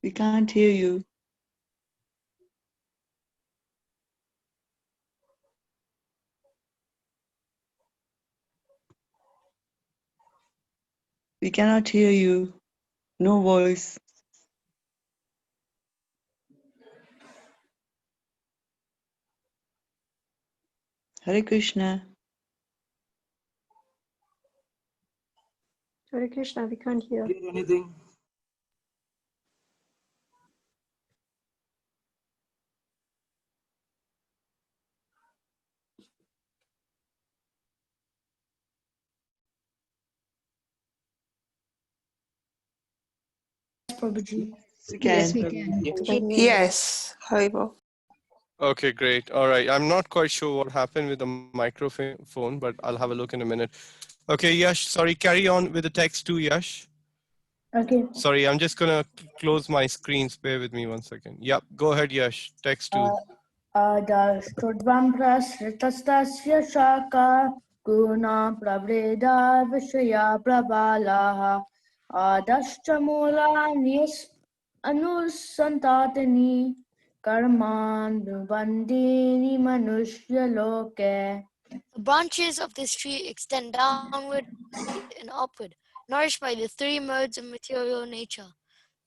We can't hear you. We cannot hear you. No voice. Hare Krishna. Hare Krishna, we can't hear. Hear anything? Prabhuji. We can. Yes, we can. Yes, Haribo. Okay, great. All right. I'm not quite sure what happened with the microphone, but I'll have a look in a minute. Okay, Yash, sorry, carry on with the text too, Yash. Okay. Sorry, I'm just gonna close my screen. Bear with me 1 second. Yep, go ahead, Yash. Text two. Adashtudvam prasritastasya shaka guna pravreda vishaya prabalaha adashcha mulanyas anusantatani karman bandini manushya loke. The branches of this tree extend downward and upward, nourished by the three modes of material nature.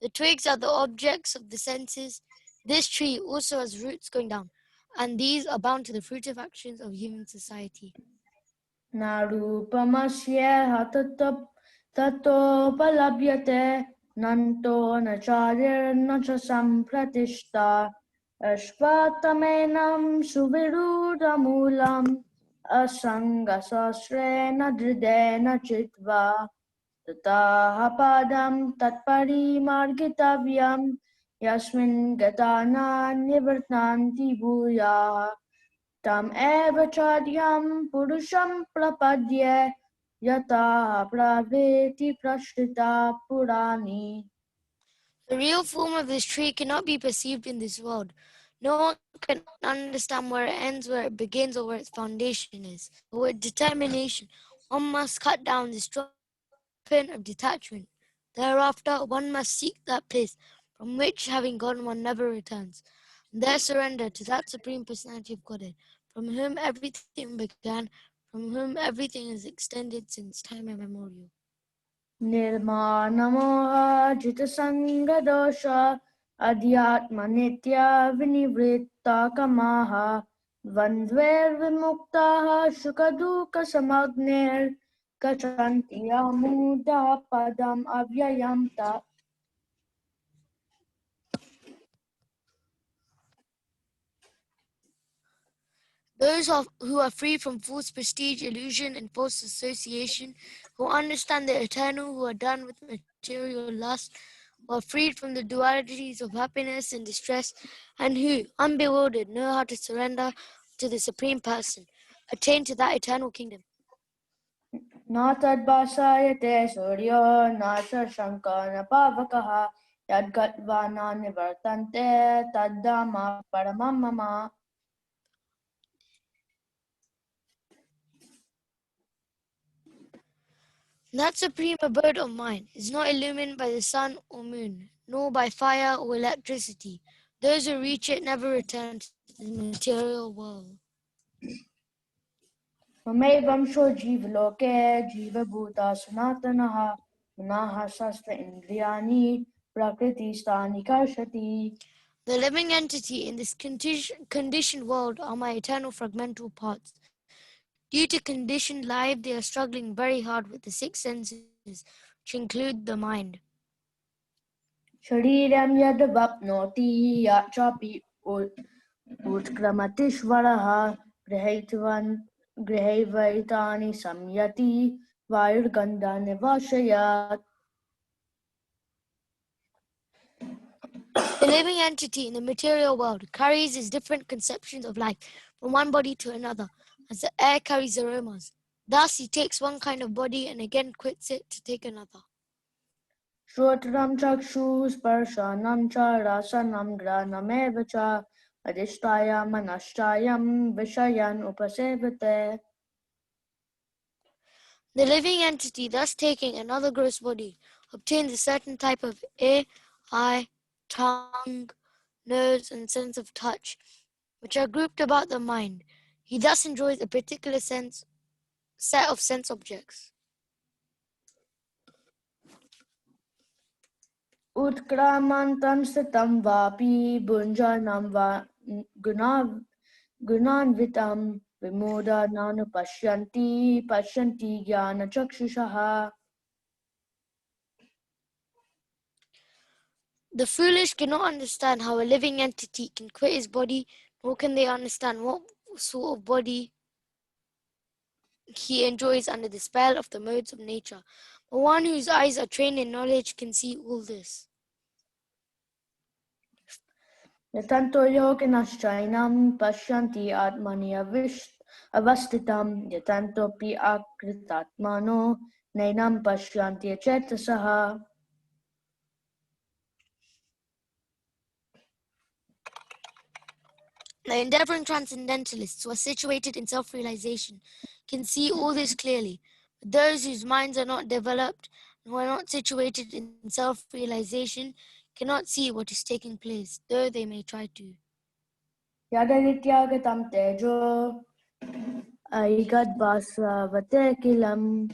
The twigs are the objects of the senses. This tree also has roots going down, and these are bound to the fruitive actions of human society. Narupamasya tatopalabhyate nanto nacharir nacha sampratishta ashvatamenam suvirudamulam asangasasrena dridena chitva tataha padam tatparimargitavyam yasmin gatana nivartanti bhuyaha tam eva chadyam purusham prapadye yata praveti prashrita purani. The real form of this tree cannot be perceived in this world. No one can understand where it ends, where it begins, or where its foundation is. But with determination, one must cut down this weapon of detachment. Thereafter, one must seek that place from which, having gone, one never returns. And there surrender to that Supreme Personality of Godhead, from whom everything began, from whom everything is extended since time immemorial. Nirmanamoha jitasanga dosha adhyatma nitya vinivritta kamaha vandver vimuktaha shukaduka samagner gachanti amuda padam avyayam tat. Those who are free from false prestige, illusion, and false association, who understand the eternal, who are done with material lust, who are freed from the dualities of happiness and distress, and who, unbewildered, know how to surrender to the Supreme Person, attain to that eternal kingdom. Na tadvasayate suryo na shashanka na pavakaha yadgatva na nivartante taddama paramamama. That supreme abode of mine is not illumined by the sun or moon, nor by fire or electricity. Those who reach it never return to the material world. Mamevam jivaloke jiva bhuta sanatanaha punaha sastra indriyani prakriti stani karshati. The living entity in this conditioned world are my eternal fragmental parts. Due to conditioned life, they are struggling very hard with the six senses, which include the mind. Shariram yad vapnoti yachapi utkramatishvaraha grihaivaitani samyati vayurgandha nivashayat. The living entity in the material world carries its different conceptions of life from one body to another, as the air carries aromas. Thus, he takes one kind of body and again quits it to take another. Shrotaram chakshus parshanam cha rasanam granameva cha adhishtayam manashtayam vishayan upasevate. The living entity, thus taking another gross body, obtains a certain type of ear, eye, tongue, nose, and sense of touch, which are grouped about the mind. He thus enjoys a particular set of sense objects. Utkramantam sitam vapi bunjanam va gunanvitam vimuda nanu pashyanti jnana chakshushaha. The foolish cannot understand how a living entity can quit his body, nor can they understand what sort of body he enjoys under the spell of the modes of nature. But one whose eyes are trained in knowledge can see all this. Yatanto yoginaschainam pashyanti atmani avastitam yatanto pi akritatmano nainam pashyanti chetasaha. The endeavoring transcendentalists who are situated in self-realization can see all this clearly. But those whose minds are not developed and who are not situated in self-realization cannot see what is taking place, though they may try to. Yadadityagatam tejo aigad vasavate kilam.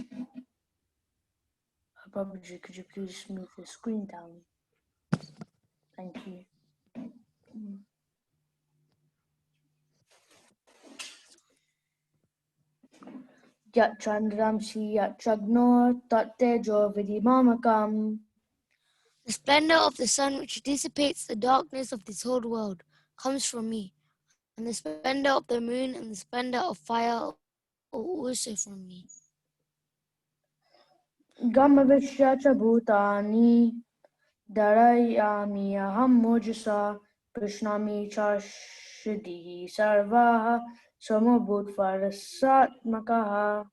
Babaji, could you please move the screen down? Thank you. Yat chandram si yat chagno tat tejo vidimamakam. The splendor of the sun, which dissipates the darkness of this whole world, comes from me, and the splendor of the moon and the splendor of fire are also from me. Gamavishya cha bhutani darayami aham mojasa prishnami cha shridihi sarvaha samabhutvarasatmakaha.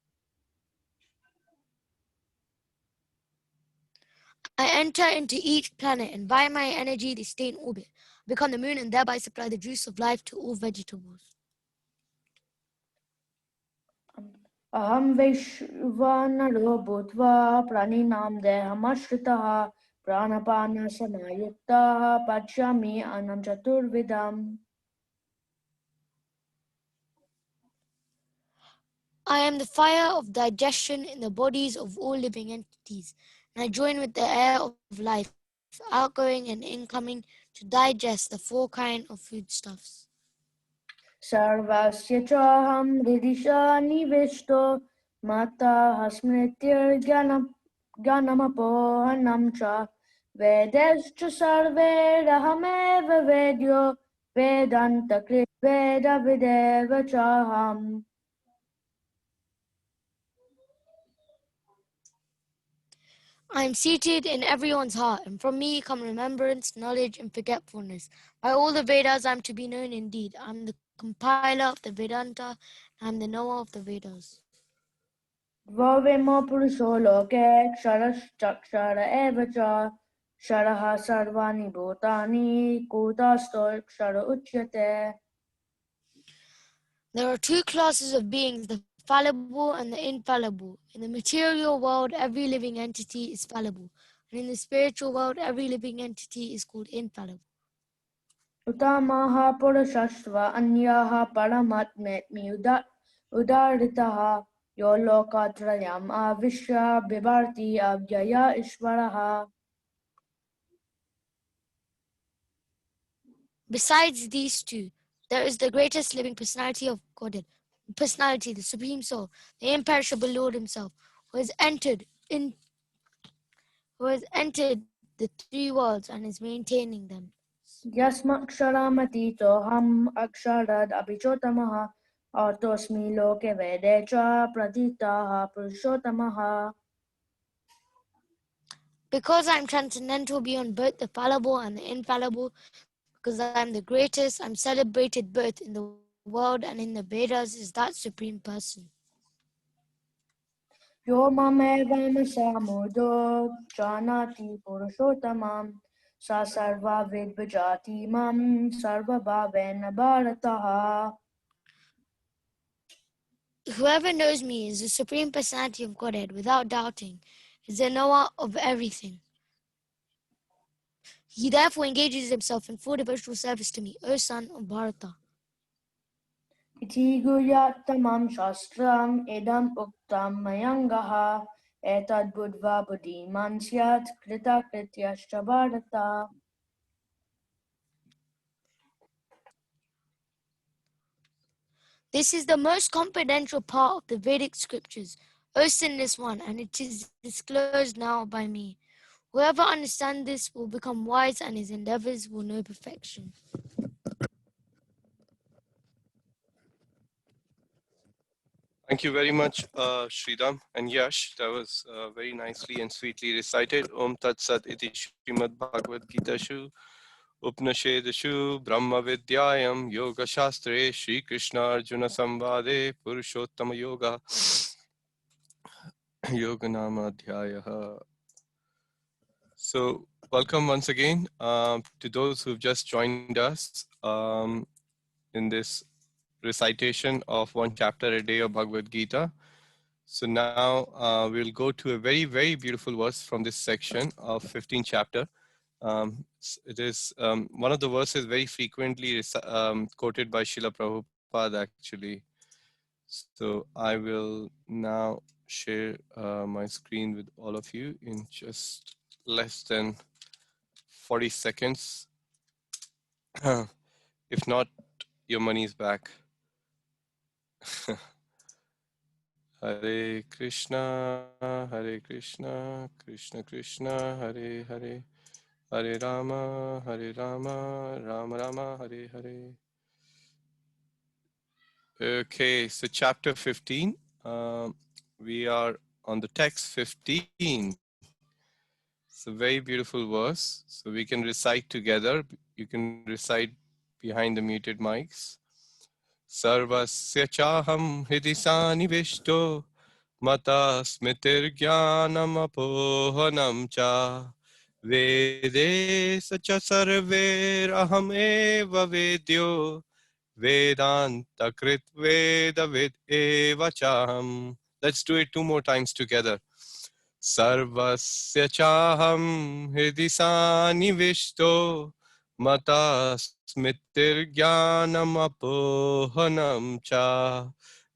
I enter into each planet, and by my energy they stay in orbit, become the moon, and thereby supply the juice of life to all vegetables. Aham Vaishvanaro Bhutva Praninam Dehamashritaha Pranapana Samayuktaha Pachyami Anam Chaturvidam. I am the fire of digestion in the bodies of all living entities, and I join with the air of life, outgoing and incoming, to digest the four kinds of foodstuffs. Sarvasya Chaham Ridisha Nivishto Mata Hasmritir Ganamapohanam Cha Vedescha Sarve Rahameva Vedyo Vedanta Krit Veda Videva Chaham. I am seated in everyone's heart, and from me come remembrance, knowledge, and forgetfulness. By all the Vedas, I am to be known indeed. I am the compiler of the Vedanta, and I am the knower of the Vedas. Vavemo Purusho Loke Kshara Eva Cha Sharaha Sarvani Bhutani Kutasto Kshara Uchyate. There are two classes of beings, the fallible and the infallible. In the material world, every living entity is fallible, and in the spiritual world, every living entity is called infallible. Utamaha Purushashva Anyaha Paramatmetmi Udaritaha Yolokatrayam Avishya Bibharti Avyaya Ishvaraha. Besides these two, there is the greatest living personality of Godhead, personality, the Supreme Soul, the imperishable Lord Himself, who has entered the three worlds and is maintaining them. Yasmaksharamati Toham Aksharad Abhichotamaha Artosmi Loke Vedecha Praditaha Purushotamaha. Because I am transcendental beyond both the fallible and the infallible, because I am the greatest, I am celebrated both in the world and in the Vedas is that Supreme Person. Yo Mamevam Samudo Janati Purushottamam Sa Sarva Vidbhajati Mam Sarva Bhavena Bharataha. Whoever knows me is the Supreme Personality of Godhead without doubting, is the knower of everything. He therefore engages himself in full devotional service to me, O son of Bharata. Iti guryattamam shastram edam uktam mayangaha etad budva buddhiman syat krita krityashcha bharata. This is the most confidential part of the Vedic scriptures, O sinless one, and it is disclosed now by me. Whoever understands this will become wise and his endeavors will know perfection. Thank you very much, Sridham and Yash. That was very nicely and sweetly recited. Om Tat Sat iti Srimad Bhagavad Gita Shu Upnashedashu Brahma Vidyayam Yoga Shastre Shri Krishna Arjuna Samvade Purushottama Yoga Yoga Nama Adhyayaha. So, welcome once again to those who've just joined us in this recitation of one chapter a day of Bhagavad Gita. So now we'll go to a very, very beautiful verse from this section of 15th chapter. It is one of the verses very frequently quoted by Srila Prabhupada actually. So I will now share my screen with all of you in just less than 40 seconds. If not, your money is back. Hare Krishna, Krishna Krishna, Hare Hare, Hare Rama, Rama Rama, Hare Hare. Okay, so chapter 15. We are on the text 15. It's a very beautiful verse. So we can recite together. You can recite behind the muted mics. Sarvasya chaham hridisani vishto mata smitirgyanam apohanam cha vede sacha sarver aham eva vedyo vedanta krit vedavid eva chaham. Let's do it two more times together. Sarvasya chaham hridisani vishto mata smitirgyanam apohanam cha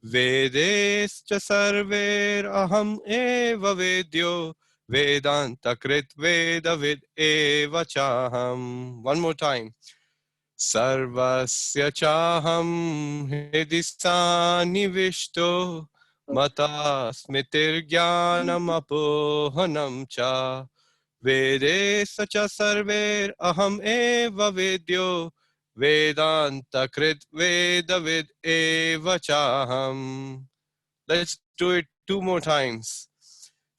vedescha sarver aham eva vedyo vedanta krit vedavid eva chaham. One more time. Sarvasya chaham hridisani vishto mata smitirgyanam apohanam cha vedesa cha sarver aham eva vedyo vedanta krit vedavid eva chaham. Let's do it two more times.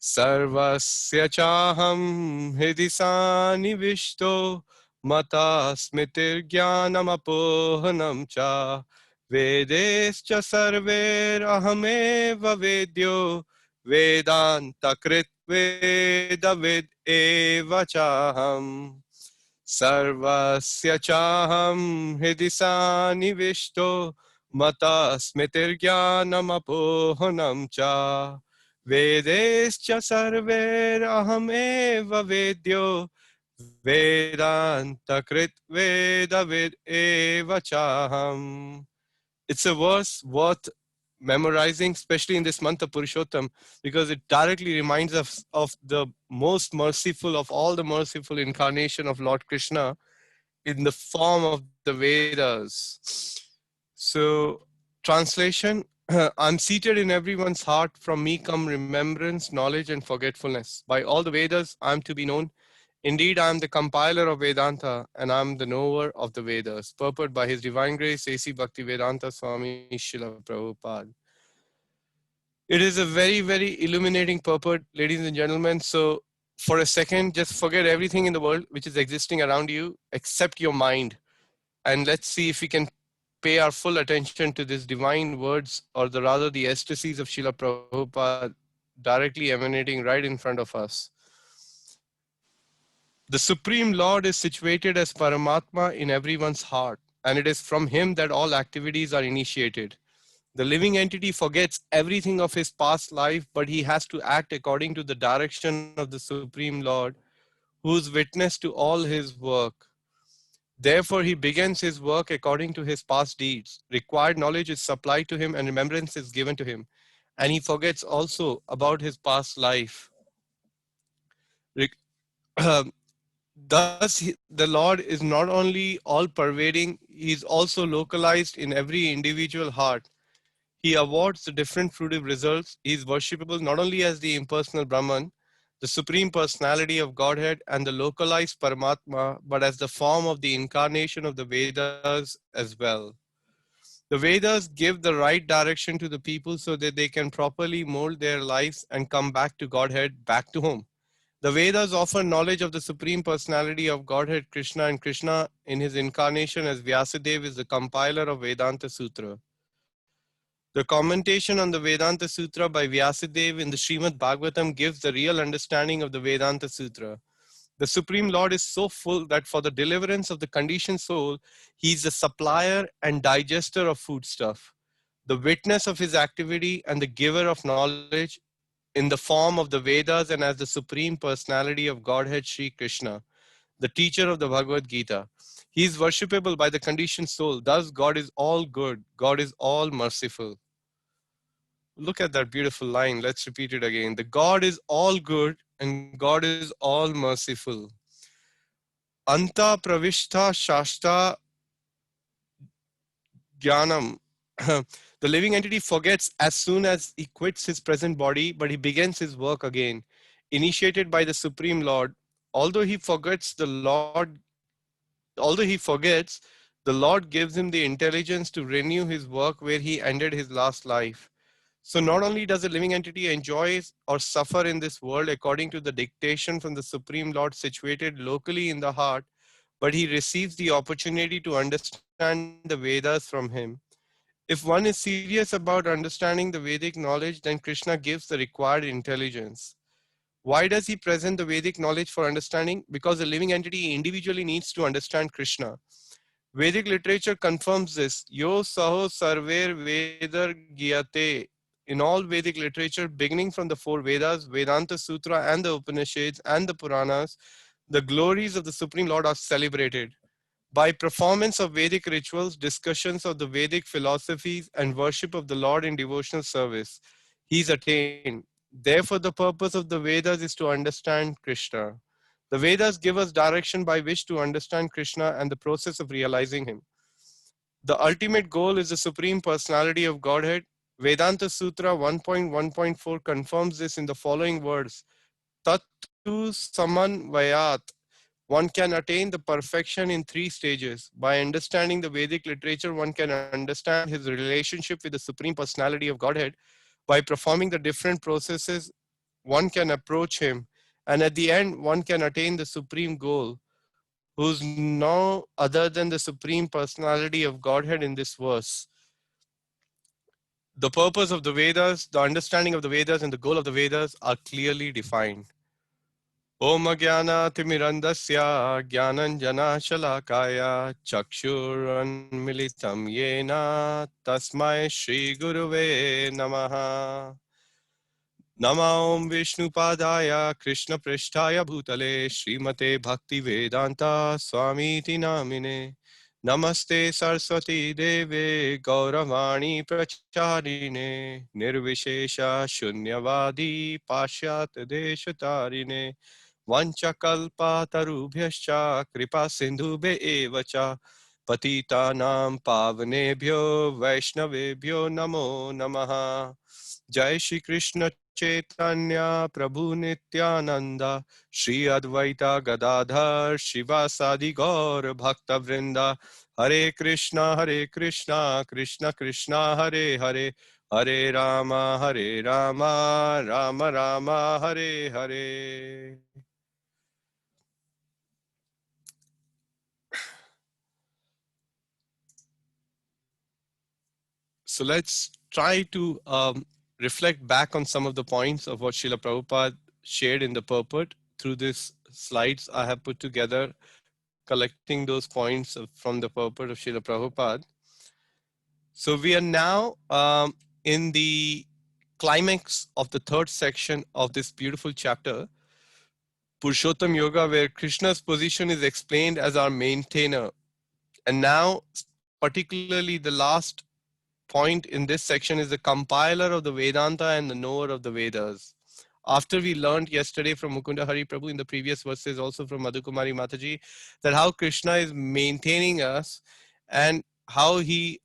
Sarvasya chaham hridisani vishto mata smitirgyanam apohanam cha vedescha sarver aham eva vedyo vedanta krit vedavid eva chaham. Sarvasya chaham hridisani vishto mata smitirgyanam apohanam cha vedescha sarver aham eva vedyo vedanta krit vedavid eva chaham. It's a verse worth memorizing, especially in this month of Purushottam, because it directly reminds us of the most merciful of all the merciful incarnation of Lord Krishna in the form of the Vedas. So, translation, I'm seated in everyone's heart. From me come remembrance, knowledge, and forgetfulness. By all the Vedas, I'm to be known. Indeed, I am the compiler of Vedanta, and I am the knower of the Vedas. Purport by His Divine Grace, A.C. Bhaktivedanta Swami Srila Prabhupada. It is a very, very illuminating purport, ladies and gentlemen. So for a second, just forget everything in the world which is existing around you, except your mind. And let's see if we can pay our full attention to these divine words, or rather the ecstasies of Srila Prabhupada directly emanating right in front of us. The Supreme Lord is situated as Paramatma in everyone's heart, and it is from him that all activities are initiated. The living entity forgets everything of his past life, but he has to act according to the direction of the Supreme Lord, who is witness to all his work. Therefore, he begins his work according to his past deeds. Required knowledge is supplied to him and remembrance is given to him. And he forgets also about his past life. Thus, the Lord is not only all pervading, he is also localized in every individual heart. He awards the different fruitive results. He is worshipable not only as the impersonal Brahman, the supreme personality of Godhead, and the localized Paramatma, but as the form of the incarnation of the Vedas as well. The Vedas give the right direction to the people so that they can properly mold their lives and come back to Godhead, back to home. The Vedas offer knowledge of the Supreme Personality of Godhead Krishna, and Krishna in his incarnation as Vyasadeva is the compiler of Vedanta Sutra. The commentation on the Vedanta Sutra by Vyasadeva in the Srimad Bhagavatam gives the real understanding of the Vedanta Sutra. The Supreme Lord is so full that for the deliverance of the conditioned soul, he is the supplier and digester of foodstuff, the witness of his activity and the giver of knowledge in the form of the Vedas and as the Supreme Personality of Godhead Sri Krishna, the teacher of the Bhagavad Gita. He is worshipable by the conditioned soul. Thus, God is all good. God is all merciful. Look at that beautiful line. Let's repeat it again. The God is all good and God is all merciful. Anta pravishta shashta jnanam. The living entity forgets as soon as he quits his present body, but he begins his work again, initiated by the Supreme Lord. Although he forgets, the Lord gives him the intelligence to renew his work where he ended his last life. So not only does the living entity enjoy or suffer in this world according to the dictation from the Supreme Lord situated locally in the heart, but he receives the opportunity to understand the Vedas from him. If one is serious about understanding the Vedic knowledge, then Krishna gives the required intelligence. Why does he present the Vedic knowledge for understanding? Because the living entity individually needs to understand Krishna. Vedic literature confirms this. Yo saho sarver vedar gyate. In all Vedic literature, beginning from the four Vedas, Vedanta Sutra, and the Upanishads and the Puranas, the glories of the Supreme Lord are celebrated. By performance of Vedic rituals, discussions of the Vedic philosophies, and worship of the Lord in devotional service, he is attained. Therefore, the purpose of the Vedas is to understand Krishna. The Vedas give us direction by which to understand Krishna and the process of realizing him. The ultimate goal is the Supreme Personality of Godhead. Vedanta Sutra 1.1.4 confirms this in the following words. Tattu samanvayat. One can attain the perfection in 3 stages. By understanding the Vedic literature, one can understand his relationship with the Supreme Personality of Godhead. By performing the different processes, one can approach him. And at the end, one can attain the supreme goal, who's no other than the Supreme Personality of Godhead in this verse. The purpose of the Vedas, the understanding of the Vedas, and the goal of the Vedas are clearly defined. Om Jnana Timirandasya Jnananjana Shalakaya Chakshuranmilitam Yena Tasmai Shri Guruve Namaha. Nama Om Vishnu Padaya Krishna Prishtaya Bhutale Srimate Bhakti Vedanta Swamiti Namine. Namaste Saraswati Deve Gauravani Pracharine Nirvishesha Shunyavadi Pashyat Deshatarine Vanchakalpa Tarubhyascha Kripa Sindhube Evacha Patitanam Pavanebhyo Vaishnavebhyo Namo Namaha. Jai Shri Krishna Chaitanya Prabhu Nityananda Shri Advaita Gadadhar Shivasadi Gaur Bhakta Vrinda Hare Krishna Krishna Krishna Hare Hare Hare Rama Rama Rama Hare Hare. So let's try to reflect back on some of the points of what Srila Prabhupada shared in the purport through these slides I have put together, collecting those points from the purport of Srila Prabhupada. So we are now in the climax of the 3rd section of this beautiful chapter. Purushottam Yoga, where Krishna's position is explained as our maintainer. And now, particularly the last point in this section is the compiler of the Vedanta and the knower of the Vedas. After we learned yesterday from Mukunda Hari Prabhu in the previous verses, also from Madhukumari Mataji, that how Krishna is maintaining us and how we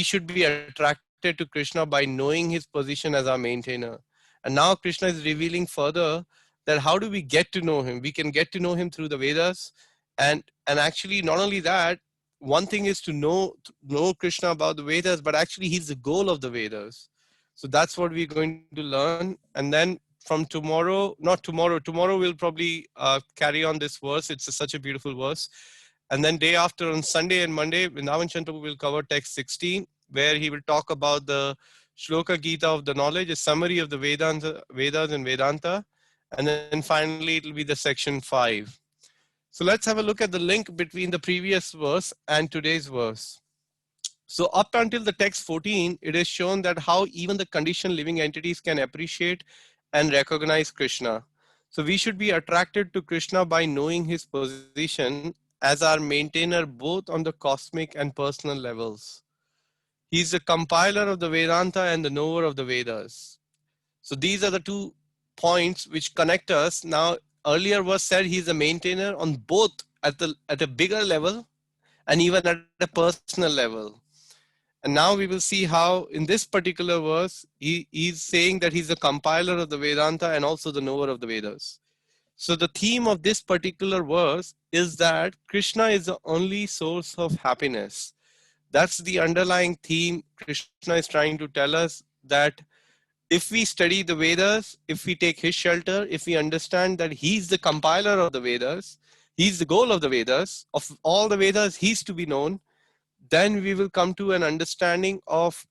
should be attracted to Krishna by knowing his position as our maintainer. And now Krishna is revealing further that how do we get to know him? We can get to know him through the Vedas. And actually, not only that, one thing is to know Krishna about the Vedas, but actually he's the goal of the Vedas. So that's what we're going to learn. And then from tomorrow we'll probably carry on this verse. It's such a beautiful verse. And then day after, on Sunday and Monday, Vrindavan Chandra will cover text 16, where he will talk about the Shloka Gita of the knowledge, a summary of the Vedas and Vedanta. And then finally, it will be the section 5. So let's have a look at the link between the previous verse and today's verse. So up until the text 14, it is shown that how even the conditioned living entities can appreciate and recognize Krishna. So we should be attracted to Krishna by knowing his position as our maintainer, both on the cosmic and personal levels. He's the compiler of the Vedanta and the knower of the Vedas. So these are the 2 points which connect us. Now, earlier verse said he's a maintainer on both at a bigger level and even at a personal level. And now we will see how in this particular verse, he's saying that he's the compiler of the Vedanta and also the knower of the Vedas. So the theme of this particular verse is that Krishna is the only source of happiness. That's the underlying theme Krishna is trying to tell us, that if we study the Vedas, if we take his shelter, if we understand that he's the compiler of the Vedas, he's the goal of the Vedas, of all the Vedas, he's to be known, then we will come to an understanding of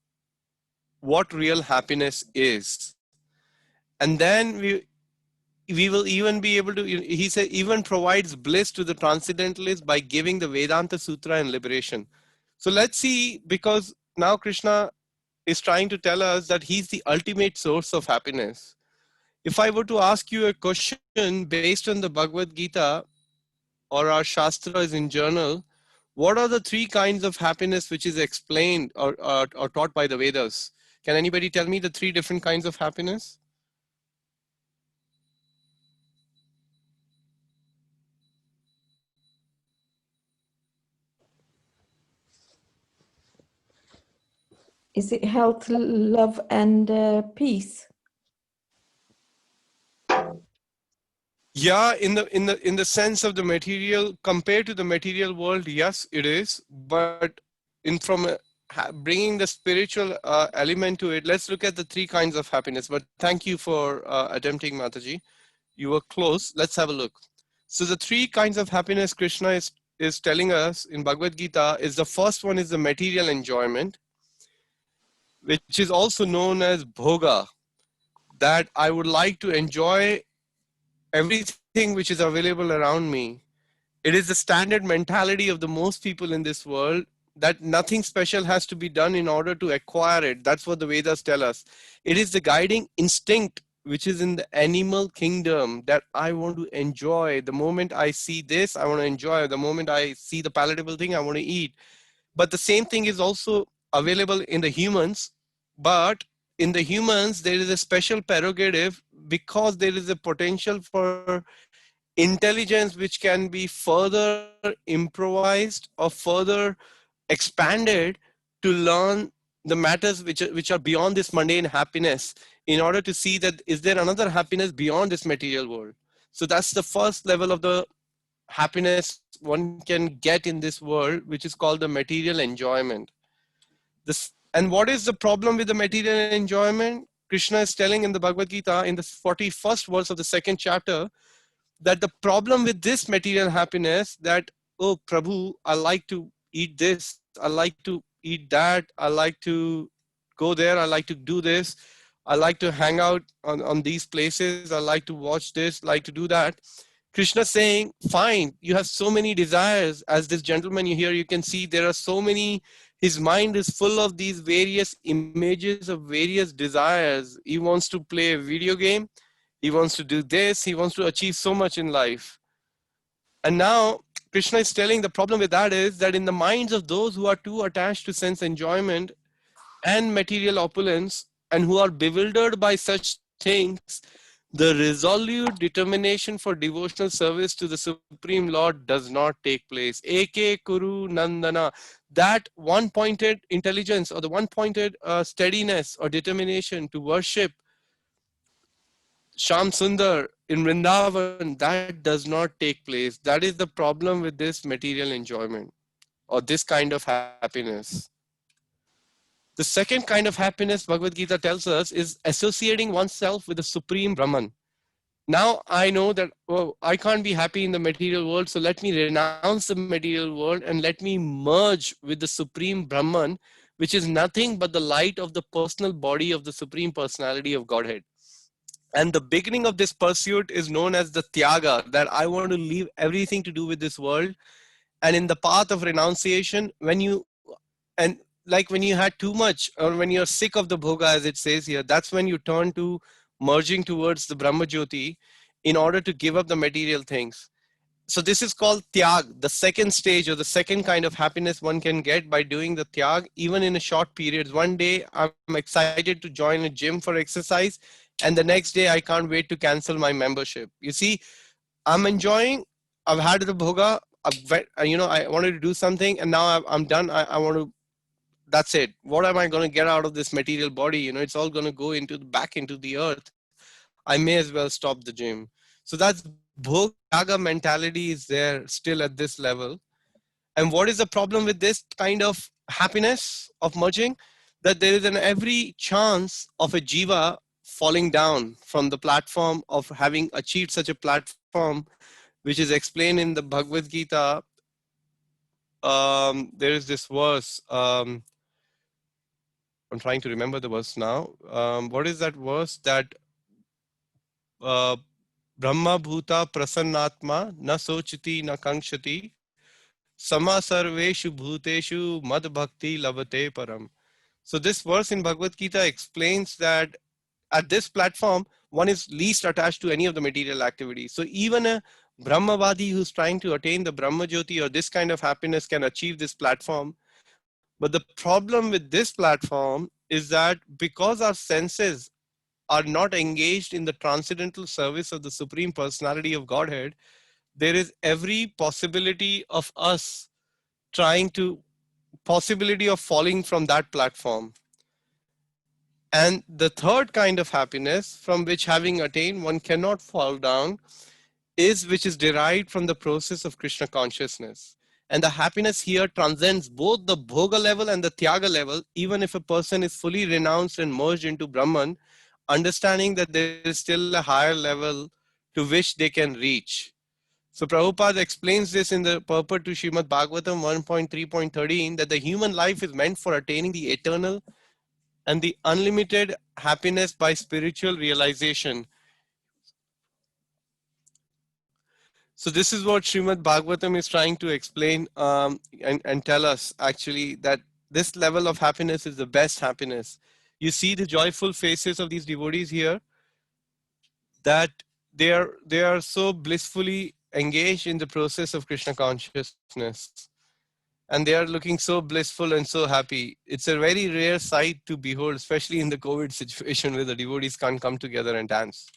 what real happiness is. And then we will even be able to, he said, even provides bliss to the transcendentalists by giving the Vedanta Sutra and liberation. So let's see, because now Krishna is trying to tell us that he's the ultimate source of happiness. If I were to ask you a question based on the Bhagavad Gita or our Shastras in journal, what are the 3 kinds of happiness which is explained or taught by the Vedas? Can anybody tell me the 3 different kinds of happiness? Is it health, love, and peace? Yeah, in the sense of the material, compared to the material world, yes, it is. But bringing the spiritual element to it, let's look at the 3 kinds of happiness. But thank you for attempting, Mataji. You were close. Let's have a look. So the 3 kinds of happiness Krishna is telling us in Bhagavad Gita is, the first one is the material enjoyment, which is also known as bhoga, that I would like to enjoy everything which is available around me. It is the standard mentality of the most people in this world, that nothing special has to be done in order to acquire it. That's what the Vedas tell us. It is the guiding instinct which is in the animal kingdom, that I want to enjoy. The moment I see this, I want to enjoy. The moment I see the palatable thing, I want to eat. But the same thing is also available in the humans. But in the humans, there is a special prerogative, because there is a potential for intelligence which can be further improvised or further expanded to learn the matters which are beyond this mundane happiness, in order to see that is there another happiness beyond this material world. So that's the first level of the happiness one can get in this world, which is called the material enjoyment. And what is the problem with the material enjoyment? Krishna is telling in the Bhagavad Gita in the 41st verse of the 2nd chapter, that the problem with this material happiness, that, oh Prabhu, I like to eat this, I like to eat that, I like to go there, I like to do this, I like to hang out on these places, I like to watch this, like to do that. Krishna saying, fine, you have so many desires. As this gentleman here, you can see there are so many, his mind is full of these various images of various desires. He wants to play a video game. He wants to do this. He wants to achieve so much in life. And now Krishna is telling the problem with that is that in the minds of those who are too attached to sense enjoyment and material opulence and who are bewildered by such things, the resolute determination for devotional service to the Supreme Lord does not take place. Eke Kuru Nandana. That one-pointed intelligence or the one-pointed steadiness or determination to worship Sham Sundar in Vrindavan, that does not take place. That is the problem with this material enjoyment or this kind of happiness. The second kind of happiness Bhagavad Gita tells us is associating oneself with the Supreme Brahman. Now I know that, oh, I can't be happy in the material world, so let me renounce the material world and let me merge with the Supreme Brahman, which is nothing but the light of the personal body of the Supreme Personality of Godhead. And the beginning of this pursuit is known as the Tyaga, that I want to leave everything to do with this world. And in the path of renunciation, when you had too much, or when you're sick of the bhoga, as it says here, that's when you turn to merging towards the Brahma Jyoti in order to give up the material things. So this is called Tyag, the second stage or the second kind of happiness one can get by doing the Tyag, even in a short period. One day I'm excited to join a gym for exercise, and the next day I can't wait to cancel my membership. You see, I'm enjoying, I've had the bhoga, I wanted to do something, and now I'm done. I want to, that's it. What am I going to get out of this material body? It's all going to go back into the earth. I may as well stop the gym. So that's bhoga mentality is there still at this level. And what is the problem with this kind of happiness of merging? That there is an every chance of a jiva falling down from the platform of having achieved such a platform, which is explained in the Bhagavad Gita. There is this verse. I'm trying to remember the verse now. What is that verse? That Brahma Bhuta Prasannatma Na Sochiti Na Kankshati Sama Sarveshu Bhuteshu Mad Bhakti Lavate Param. So this verse in Bhagavad Gita explains that at this platform, one is least attached to any of the material activities. So even a Brahmavadi who's trying to attain the Brahma Jyoti or this kind of happiness can achieve this platform. But the problem with this platform is that because our senses are not engaged in the transcendental service of the Supreme Personality of Godhead, there is every possibility of us possibility of falling from that platform. And the third kind of happiness from which, having attained, one cannot fall down which is derived from the process of Krishna consciousness. And the happiness here transcends both the bhoga level and the tyaga level, even if a person is fully renounced and merged into Brahman, understanding that there is still a higher level to which they can reach. So Prabhupada explains this in the purport to Srimad Bhagavatam 1.3.13, that the human life is meant for attaining the eternal and the unlimited happiness by spiritual realization. So this is what Srimad Bhagavatam is trying to explain and tell us actually, that this level of happiness is the best happiness. You see the joyful faces of these devotees here, that they are so blissfully engaged in the process of Krishna consciousness. And they are looking so blissful and so happy. It's a very rare sight to behold, especially in the COVID situation where the devotees can't come together and dance.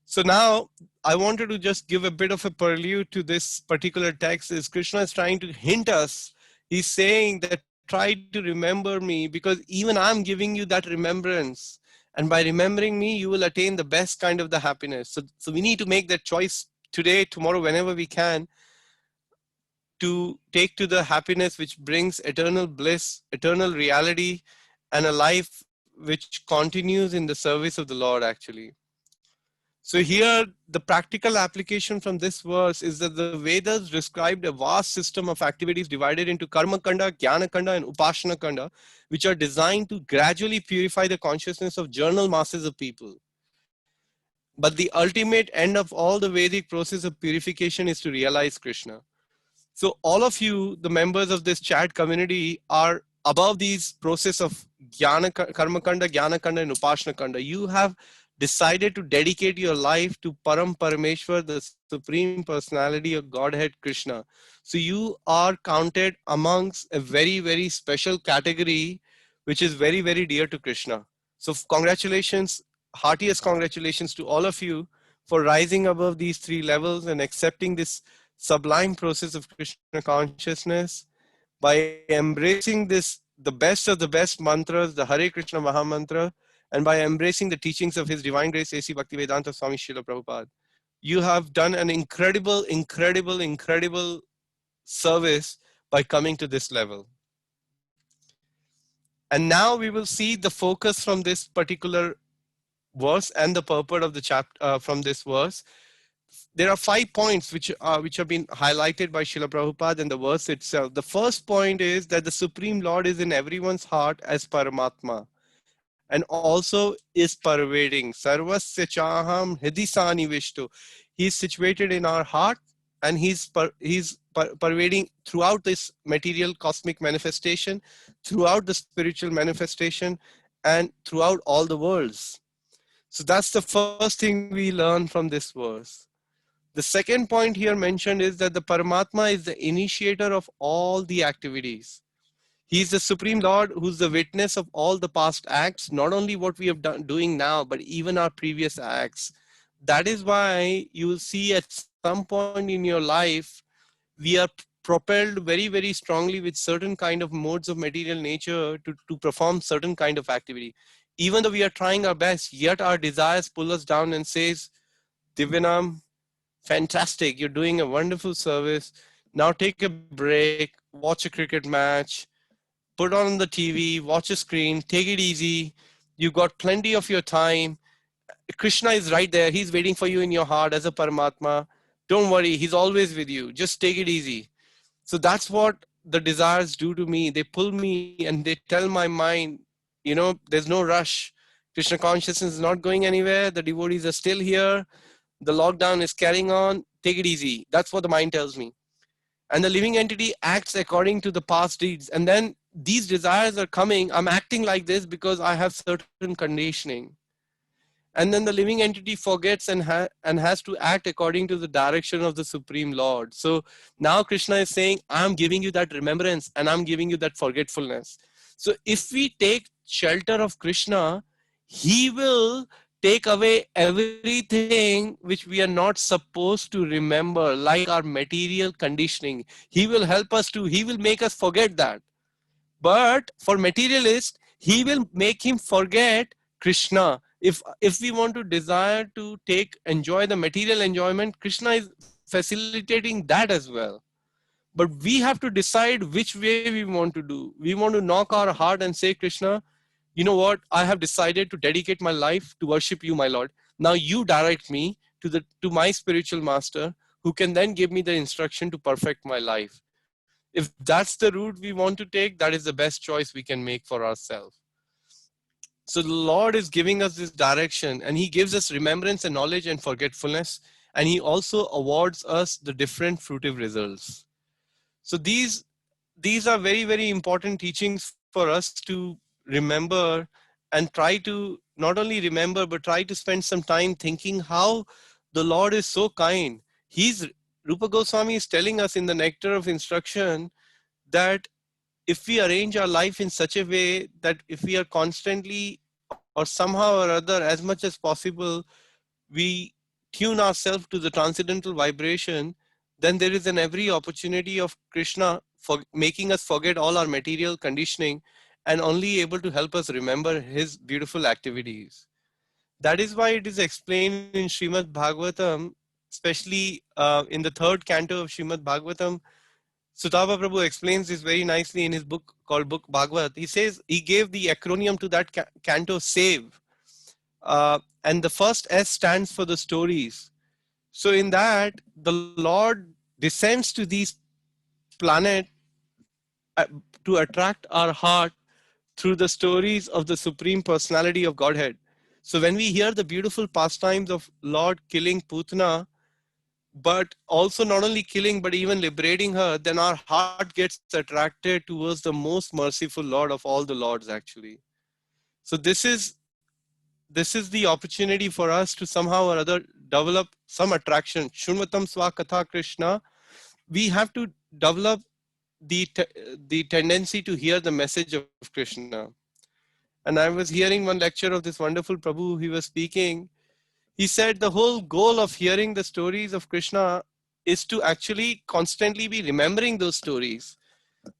So now I wanted to just give a bit of a prelude to this particular text. Is Krishna is trying to hint us. He's saying that try to remember me, because even I'm giving you that remembrance. And by remembering me, you will attain the best kind of the happiness. So we need to make that choice today, tomorrow, whenever we can, to take to the happiness which brings eternal bliss, eternal reality, and a life which continues in the service of the Lord actually. So here, the practical application from this verse is that the Vedas described a vast system of activities divided into Karma Kanda, Jnana Kanda, and Upasana Kanda, which are designed to gradually purify the consciousness of journal masses of people. But the ultimate end of all the Vedic process of purification is to realize Krishna. So all of you, the members of this chat community, are above these process of Karma Kanda, Jnana Kanda, and Upasana Kanda. You have decided to dedicate your life to Param Parameshwar, the Supreme Personality of Godhead Krishna. So you are counted amongst a very, very special category, which is very, very dear to Krishna. So congratulations, heartiest congratulations to all of you for rising above these three levels and accepting this sublime process of Krishna consciousness by embracing this, the best of the best mantras, the Hare Krishna Maha Mantra, and by embracing the teachings of His Divine Grace A.C. Bhaktivedanta Swami Srila Prabhupada. You have done an incredible, incredible, incredible service by coming to this level. And now we will see the focus from this particular verse and the purport of the chapter from this verse. There are 5 points which have been highlighted by Srila Prabhupada in the verse itself. The first point is that the Supreme Lord is in everyone's heart as Paramatma, and also is pervading. Sarvasya chaham hridisani vishtu. He's situated in our heart, and he's pervading throughout this material cosmic manifestation, throughout the spiritual manifestation, and throughout all the worlds. So that's the first thing we learn from this verse. The second point here mentioned is that the Paramatma is the initiator of all the activities. He is the Supreme Lord who's the witness of all the past acts, not only what we have done doing now, but even our previous acts. That is why you will see at some point in your life, we are propelled very, very strongly with certain kind of modes of material nature to perform certain kind of activity. Even though we are trying our best, yet our desires pull us down and says, Divyanam, fantastic, you're doing a wonderful service. Now take a break, watch a cricket match, put on the TV, watch a screen, take it easy. You've got plenty of your time. Krishna is right there. He's waiting for you in your heart as a Paramatma. Don't worry, he's always with you. Just take it easy. So that's what the desires do to me. They pull me and they tell my mind, you know, there's no rush. Krishna consciousness is not going anywhere. The devotees are still here. The lockdown is carrying on. Take it easy. That's what the mind tells me. And the living entity acts according to the past deeds. And then these desires are coming. I'm acting like this because I have certain conditioning. And then the living entity forgets and has to act according to the direction of the Supreme Lord. So now Krishna is saying, I'm giving you that remembrance and I'm giving you that forgetfulness. So if we take shelter of Krishna, he will take away everything which we are not supposed to remember, like our material conditioning. He will help us he will make us forget that. But for materialist, he will make him forget Krishna. If we want to desire to enjoy the material enjoyment, Krishna is facilitating that as well. But we have to decide which way we want to do. We want to knock our heart and say, Krishna, you know what? I have decided to dedicate my life to worship you, my Lord. Now you direct me to my spiritual master, who can then give me the instruction to perfect my life. If that's the route we want to take, that is the best choice we can make for ourselves. So the Lord is giving us this direction, and he gives us remembrance and knowledge and forgetfulness. And he also awards us the different fruitive results. So these are very, very important teachings for us to remember and try to not only remember, but try to spend some time thinking how the Lord is so kind. Rupa Goswami is telling us in the Nectar of Instruction that if we arrange our life in such a way that if we are constantly or somehow or other, as much as possible, we tune ourselves to the transcendental vibration, then there is an every opportunity of Krishna for making us forget all our material conditioning and only able to help us remember his beautiful activities. That is why it is explained in Srimad Bhagavatam, especially in the 3rd canto of Srimad Bhagavatam. Sutava Prabhu explains this very nicely in his book called Book Bhagavad. He says he gave the acronym to that canto, SAVE. And the first S stands for the stories. So in that, the Lord descends to these planets to attract our heart through the stories of the Supreme Personality of Godhead. So when we hear the beautiful pastimes of Lord killing Putana, but also not only killing, but even liberating her, then our heart gets attracted towards the most merciful Lord of all the Lords, actually. So this is this is the opportunity for us to somehow or other develop some attraction. Shunvatam Swa Katha Krishna. We have to develop the tendency to hear the message of Krishna. And I was hearing one lecture of this wonderful Prabhu. He was speaking. He said the whole goal of hearing the stories of Krishna is to actually constantly be remembering those stories.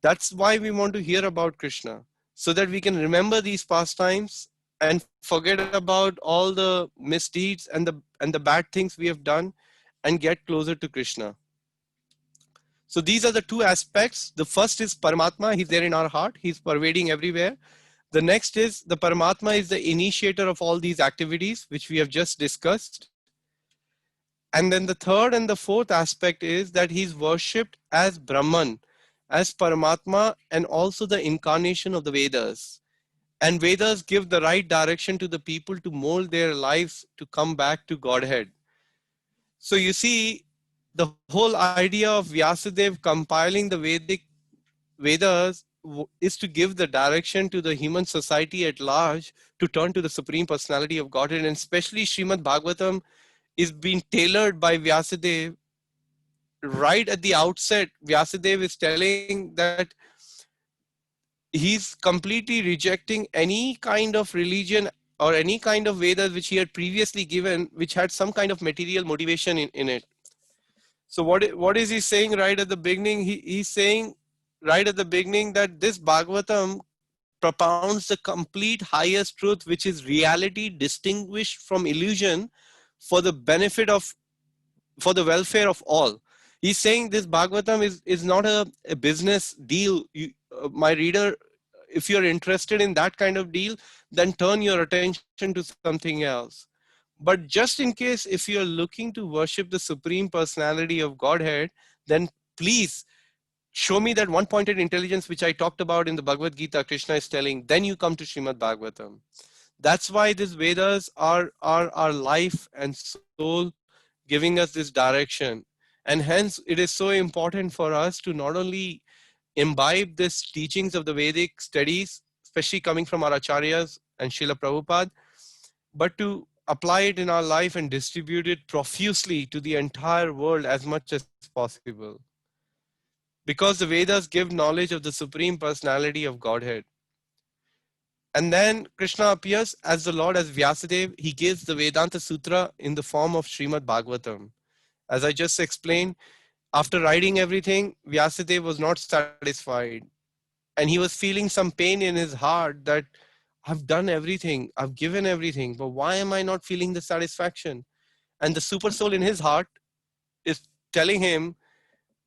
That's why we want to hear about Krishna, so that we can remember these pastimes and forget about all the misdeeds and the bad things we have done and get closer to Krishna. So these are the two aspects. The first is Paramatma. He's there in our heart. He's pervading everywhere. The next is the Paramatma is the initiator of all these activities, which we have just discussed. And then the third and the fourth aspect is that he's worshipped as Brahman, as Paramatma, and also the incarnation of the Vedas. And Vedas give the right direction to the people to mold their lives to come back to Godhead. So you see, the whole idea of Vyasadeva compiling the Vedas is to give the direction to the human society at large to turn to the Supreme Personality of Godhead, and especially Srimad Bhagavatam is being tailored by Vyasadeva. Right at the outset, Vyasadeva is telling that he's completely rejecting any kind of religion or any kind of Vedas which he had previously given, which had some kind of material motivation in it. So what is he saying right at the beginning? He's saying right at the beginning that this Bhagavatam propounds the complete highest truth, which is reality distinguished from illusion for the benefit of, for the welfare of all. He's saying this Bhagavatam is not a business deal. My reader, if you're interested in that kind of deal, then turn your attention to something else. But just in case, if you're looking to worship the Supreme Personality of Godhead, then please show me that one-pointed intelligence which I talked about in the Bhagavad Gita. Krishna is telling, then you come to Srimad Bhagavatam. That's why these Vedas are our life and soul, giving us this direction. And hence, it is so important for us to not only imbibe these teachings of the Vedic studies, especially coming from our acharyas and Srila Prabhupada, but to apply it in our life and distribute it profusely to the entire world as much as possible. Because the Vedas give knowledge of the Supreme Personality of Godhead. And then Krishna appears as the Lord, as Vyasadeva. He gives the Vedanta Sutra in the form of Srimad Bhagavatam. As I just explained, after writing everything, Vyasadeva was not satisfied. And he was feeling some pain in his heart that I've done everything, I've given everything, but why am I not feeling the satisfaction? And the super soul in his heart is telling him,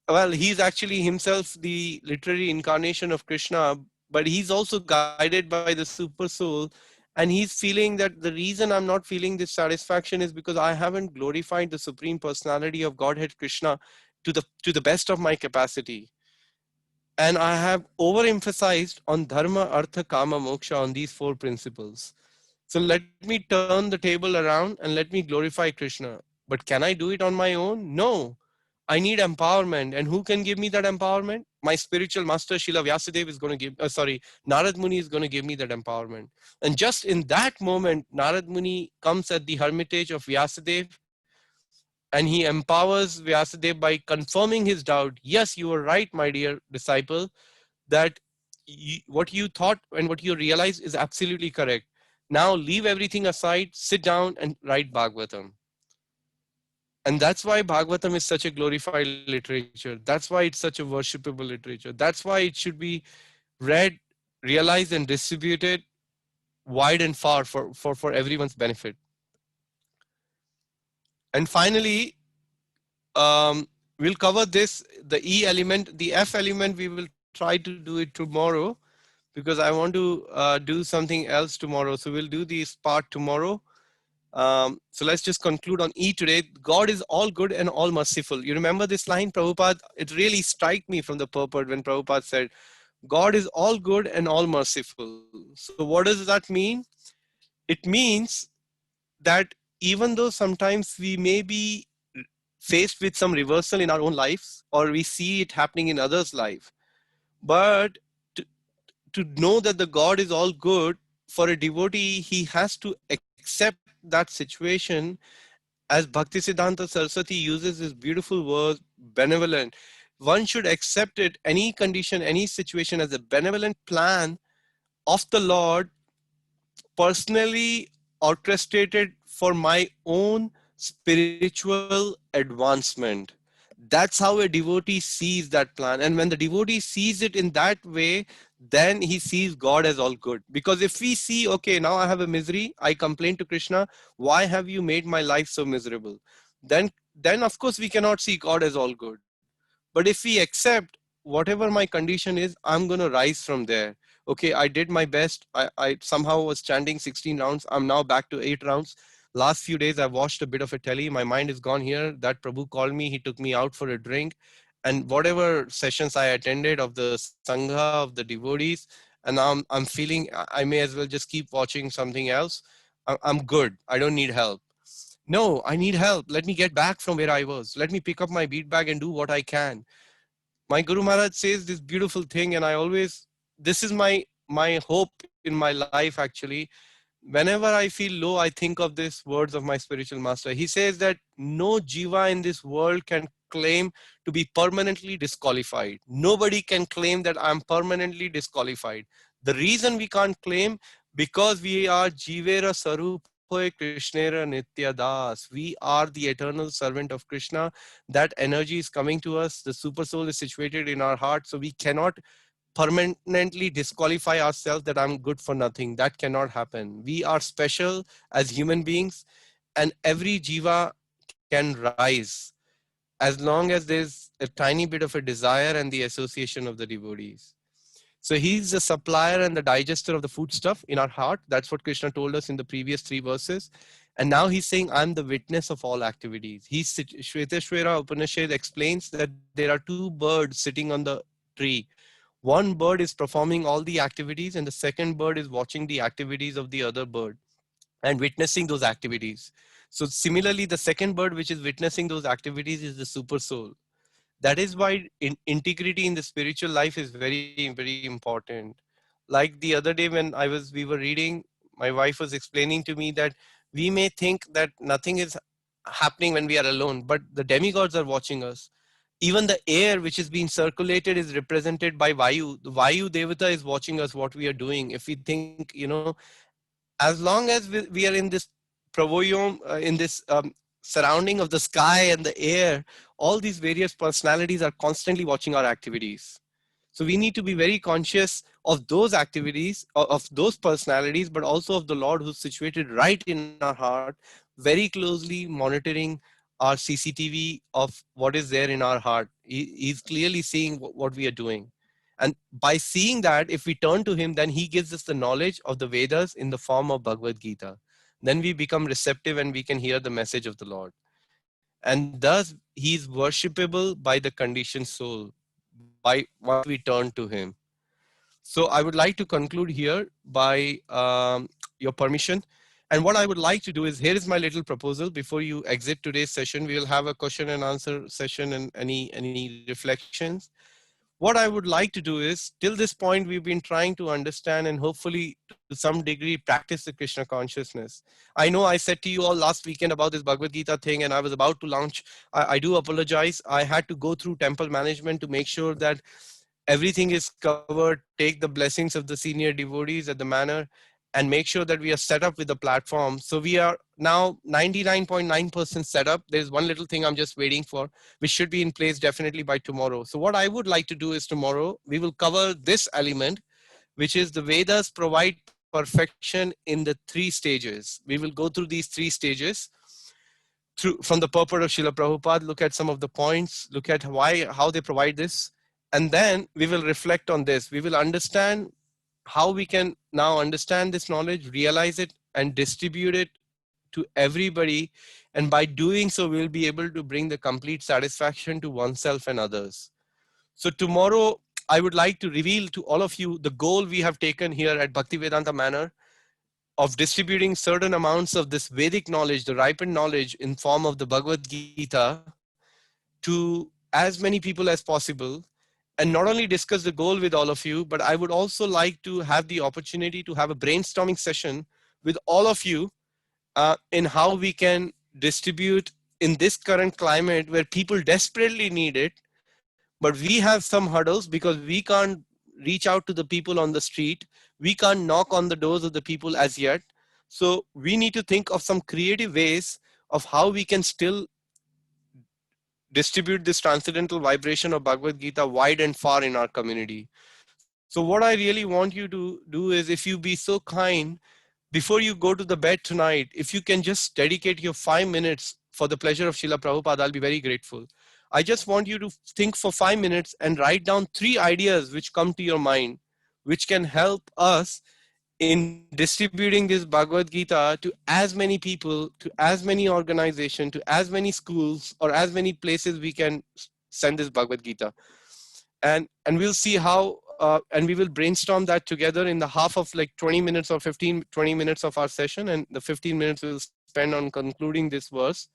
well, he's actually himself the literary incarnation of Krishna, but he's also guided by the super soul. And he's feeling that the reason I'm not feeling this satisfaction is because I haven't glorified the Supreme Personality of Godhead Krishna to the best of my capacity. And I have overemphasized on dharma, artha, kama, moksha, on these four principles. So let me turn the table around and let me glorify Krishna. But can I do it on my own? No. I need empowerment. And who can give me that empowerment? My spiritual master, Srila Vyasadeva, is going to give, Narad Muni is going to give me that empowerment. And just in that moment, Narad Muni comes at the hermitage of Vyasadeva, and he empowers Vyasadeva by confirming his doubt. Yes, you were right, my dear disciple, that what you thought and what you realize is absolutely correct. Now leave everything aside, sit down and write Bhagavatam. And that's why Bhagavatam is such a glorified literature. That's why it's such a worshipable literature. That's why it should be read, realized, and distributed wide and far for everyone's benefit. And finally, we'll cover this, the E element, the F element, we will try to do it tomorrow because I want to do something else tomorrow. So we'll do this part tomorrow. So let's just conclude on E today. God is all good and all merciful. You remember this line, Prabhupada? It really struck me from the purport when Prabhupada said, God is all good and all merciful. So what does that mean? It means that even though sometimes we may be faced with some reversal in our own lives, or we see it happening in others' life, but to know that the God is all good, for a devotee, he has to accept that situation, as Bhaktisiddhanta Saraswati uses this beautiful word, benevolent, one should accept it, any condition, any situation, as a benevolent plan of the Lord, personally orchestrated for my own spiritual advancement. That's how a devotee sees that plan. And when the devotee sees it in that way, then he sees God as all good. Because if we see, okay, now I have a misery, I complain to Krishna, why have you made my life so miserable? Then of course we cannot see God as all good. But if we accept whatever my condition is, I'm going to rise from there. Okay, I did my best. I somehow was chanting 16 rounds. I'm now back to 8 rounds. Last few days, I watched a bit of a telly. My mind is gone here. That Prabhu called me. He took me out for a drink. And whatever sessions I attended of the Sangha, of the devotees, and now I'm feeling I may as well just keep watching something else. I'm good. I don't need help. No, I need help. Let me get back from where I was. Let me pick up my bead bag and do what I can. My Guru Maharaj says this beautiful thing, and I always, this is my hope in my life actually. Whenever I feel low, I think of these words of my spiritual master. He says that no jiva in this world can claim to be permanently disqualified. Nobody can claim that I'm permanently disqualified. The reason we can't claim, because we are jivera sarup Krishnera Nitya Das. We are the eternal servant of Krishna. That energy is coming to us. The super soul is situated in our heart. So we cannot permanently disqualify ourselves that I'm good for nothing. That cannot happen. We are special as human beings, and every jiva can rise as long as there's a tiny bit of a desire and the association of the devotees. So he's the supplier and the digester of the foodstuff in our heart. That's what Krishna told us in the previous 3 verses. And now he's saying, I'm the witness of all activities. Shvetashvara Upanishad explains that there are 2 birds sitting on the tree. One bird is performing all the activities, and the second bird is watching the activities of the other bird and witnessing those activities. So similarly, the second bird which is witnessing those activities is the super soul. That is why integrity in the spiritual life is very, very important. Like the other day when we were reading, my wife was explaining to me that we may think that nothing is happening when we are alone, but the demigods are watching us. Even the air which is being circulated is represented by Vayu. The Vayu Devata is watching us, what we are doing. If we think, as long as we are in this pravoyom, in this surrounding of the sky and the air, all these various personalities are constantly watching our activities. So we need to be very conscious of those activities, of those personalities, but also of the Lord who's situated right in our heart, very closely monitoring our CCTV of what is there in our heart. He's clearly seeing what we are doing. And by seeing that, if we turn to him, then he gives us the knowledge of the Vedas in the form of Bhagavad Gita. Then we become receptive and we can hear the message of the Lord. And thus he is worshipable by the conditioned soul, by once we turn to him. So I would like to conclude here by your permission. And what I would like to do is, here is my little proposal. Before you exit today's session, we will have a question and answer session and any reflections. What I would like to do is, till this point, we've been trying to understand and hopefully to some degree practice the Krishna consciousness. I know I said to you all last weekend about this Bhagavad Gita thing, and I was about to launch. I do apologize. I had to go through temple management to make sure that everything is covered, take the blessings of the senior devotees at the manor, and make sure that we are set up with the platform. So we are now 99.9% set up. There's one little thing I'm just waiting for, which should be in place definitely by tomorrow. So what I would like to do is tomorrow, we will cover this element, which is the Vedas provide perfection in the 3 stages. We will go through these 3 stages from the purport of Srila Prabhupada, look at some of the points, look at how they provide this. And then we will reflect on this. We will understand how we can now understand this knowledge, realize it, and distribute it to everybody. And by doing so, we'll be able to bring the complete satisfaction to oneself and others. So tomorrow, I would like to reveal to all of you the goal we have taken here at Bhaktivedanta Manor of distributing certain amounts of this Vedic knowledge, the ripened knowledge in form of the Bhagavad Gita, to as many people as possible. And not only discuss the goal with all of you, but I would also like to have the opportunity to have a brainstorming session with all of you in how we can distribute in this current climate where people desperately need it, but we have some hurdles because we can't reach out to the people on the street. We can't knock on the doors of the people as yet. So we need to think of some creative ways of how we can still distribute this transcendental vibration of Bhagavad Gita wide and far in our community. So what I really want you to do is, if you be so kind, before you go to the bed tonight, if you can just dedicate your 5 minutes for the pleasure of Srila Prabhupada, I'll be very grateful. I just want you to think for 5 minutes and write down 3 ideas which come to your mind, which can help us in distributing this Bhagavad Gita to as many people, to as many organizations, to as many schools, or as many places we can send this Bhagavad Gita. And we'll see how, and we will brainstorm that together in the half of like 20 minutes or 20 minutes of our session, and the 15 minutes we'll spend on concluding this verse.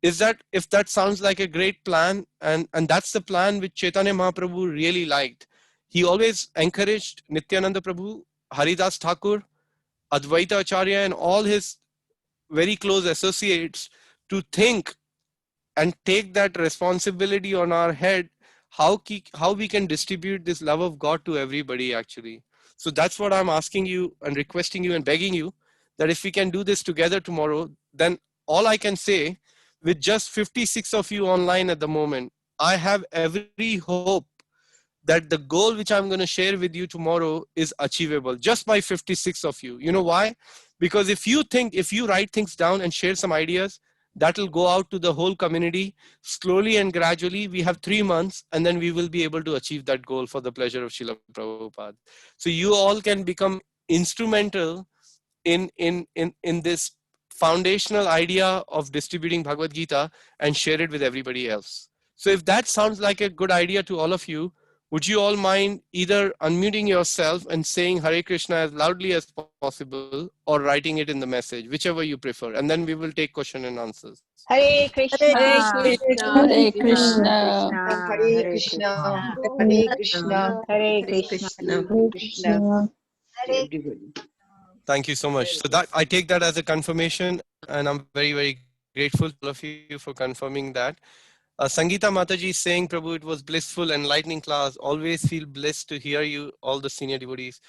Is that, if that sounds like a great plan, and that's the plan which Chaitanya Mahaprabhu really liked. He always encouraged Nityananda Prabhu, Haridas Thakur, Advaita Acharya, and all his very close associates to think and take that responsibility on our head, how we can distribute this love of God to everybody actually. So that's what I'm asking you and requesting you and begging you, that if we can do this together tomorrow, then all I can say, with just 56 of you online at the moment, I have every hope that the goal which I'm going to share with you tomorrow is achievable just by 56 of you. You know why? Because if you write things down and share some ideas, that will go out to the whole community slowly and gradually. We have 3 months, and then we will be able to achieve that goal for the pleasure of Srila Prabhupada. So you all can become instrumental in this foundational idea of distributing Bhagavad Gita and share it with everybody else. So if that sounds like a good idea to all of you, would you all mind either unmuting yourself and saying Hare Krishna as loudly as possible, or writing it in the message, whichever you prefer, and then we will take question and answers. Hare Krishna. Hare Krishna. Hare Krishna. Hare Krishna. Hare Krishna. Everybody. Thank you so much. So that I take that as a confirmation, and I'm very, very grateful to all of you for confirming that. Sangeeta Mataji is saying, Prabhu, it was blissful, enlightening class. Always feel blessed to hear you, all the senior devotees.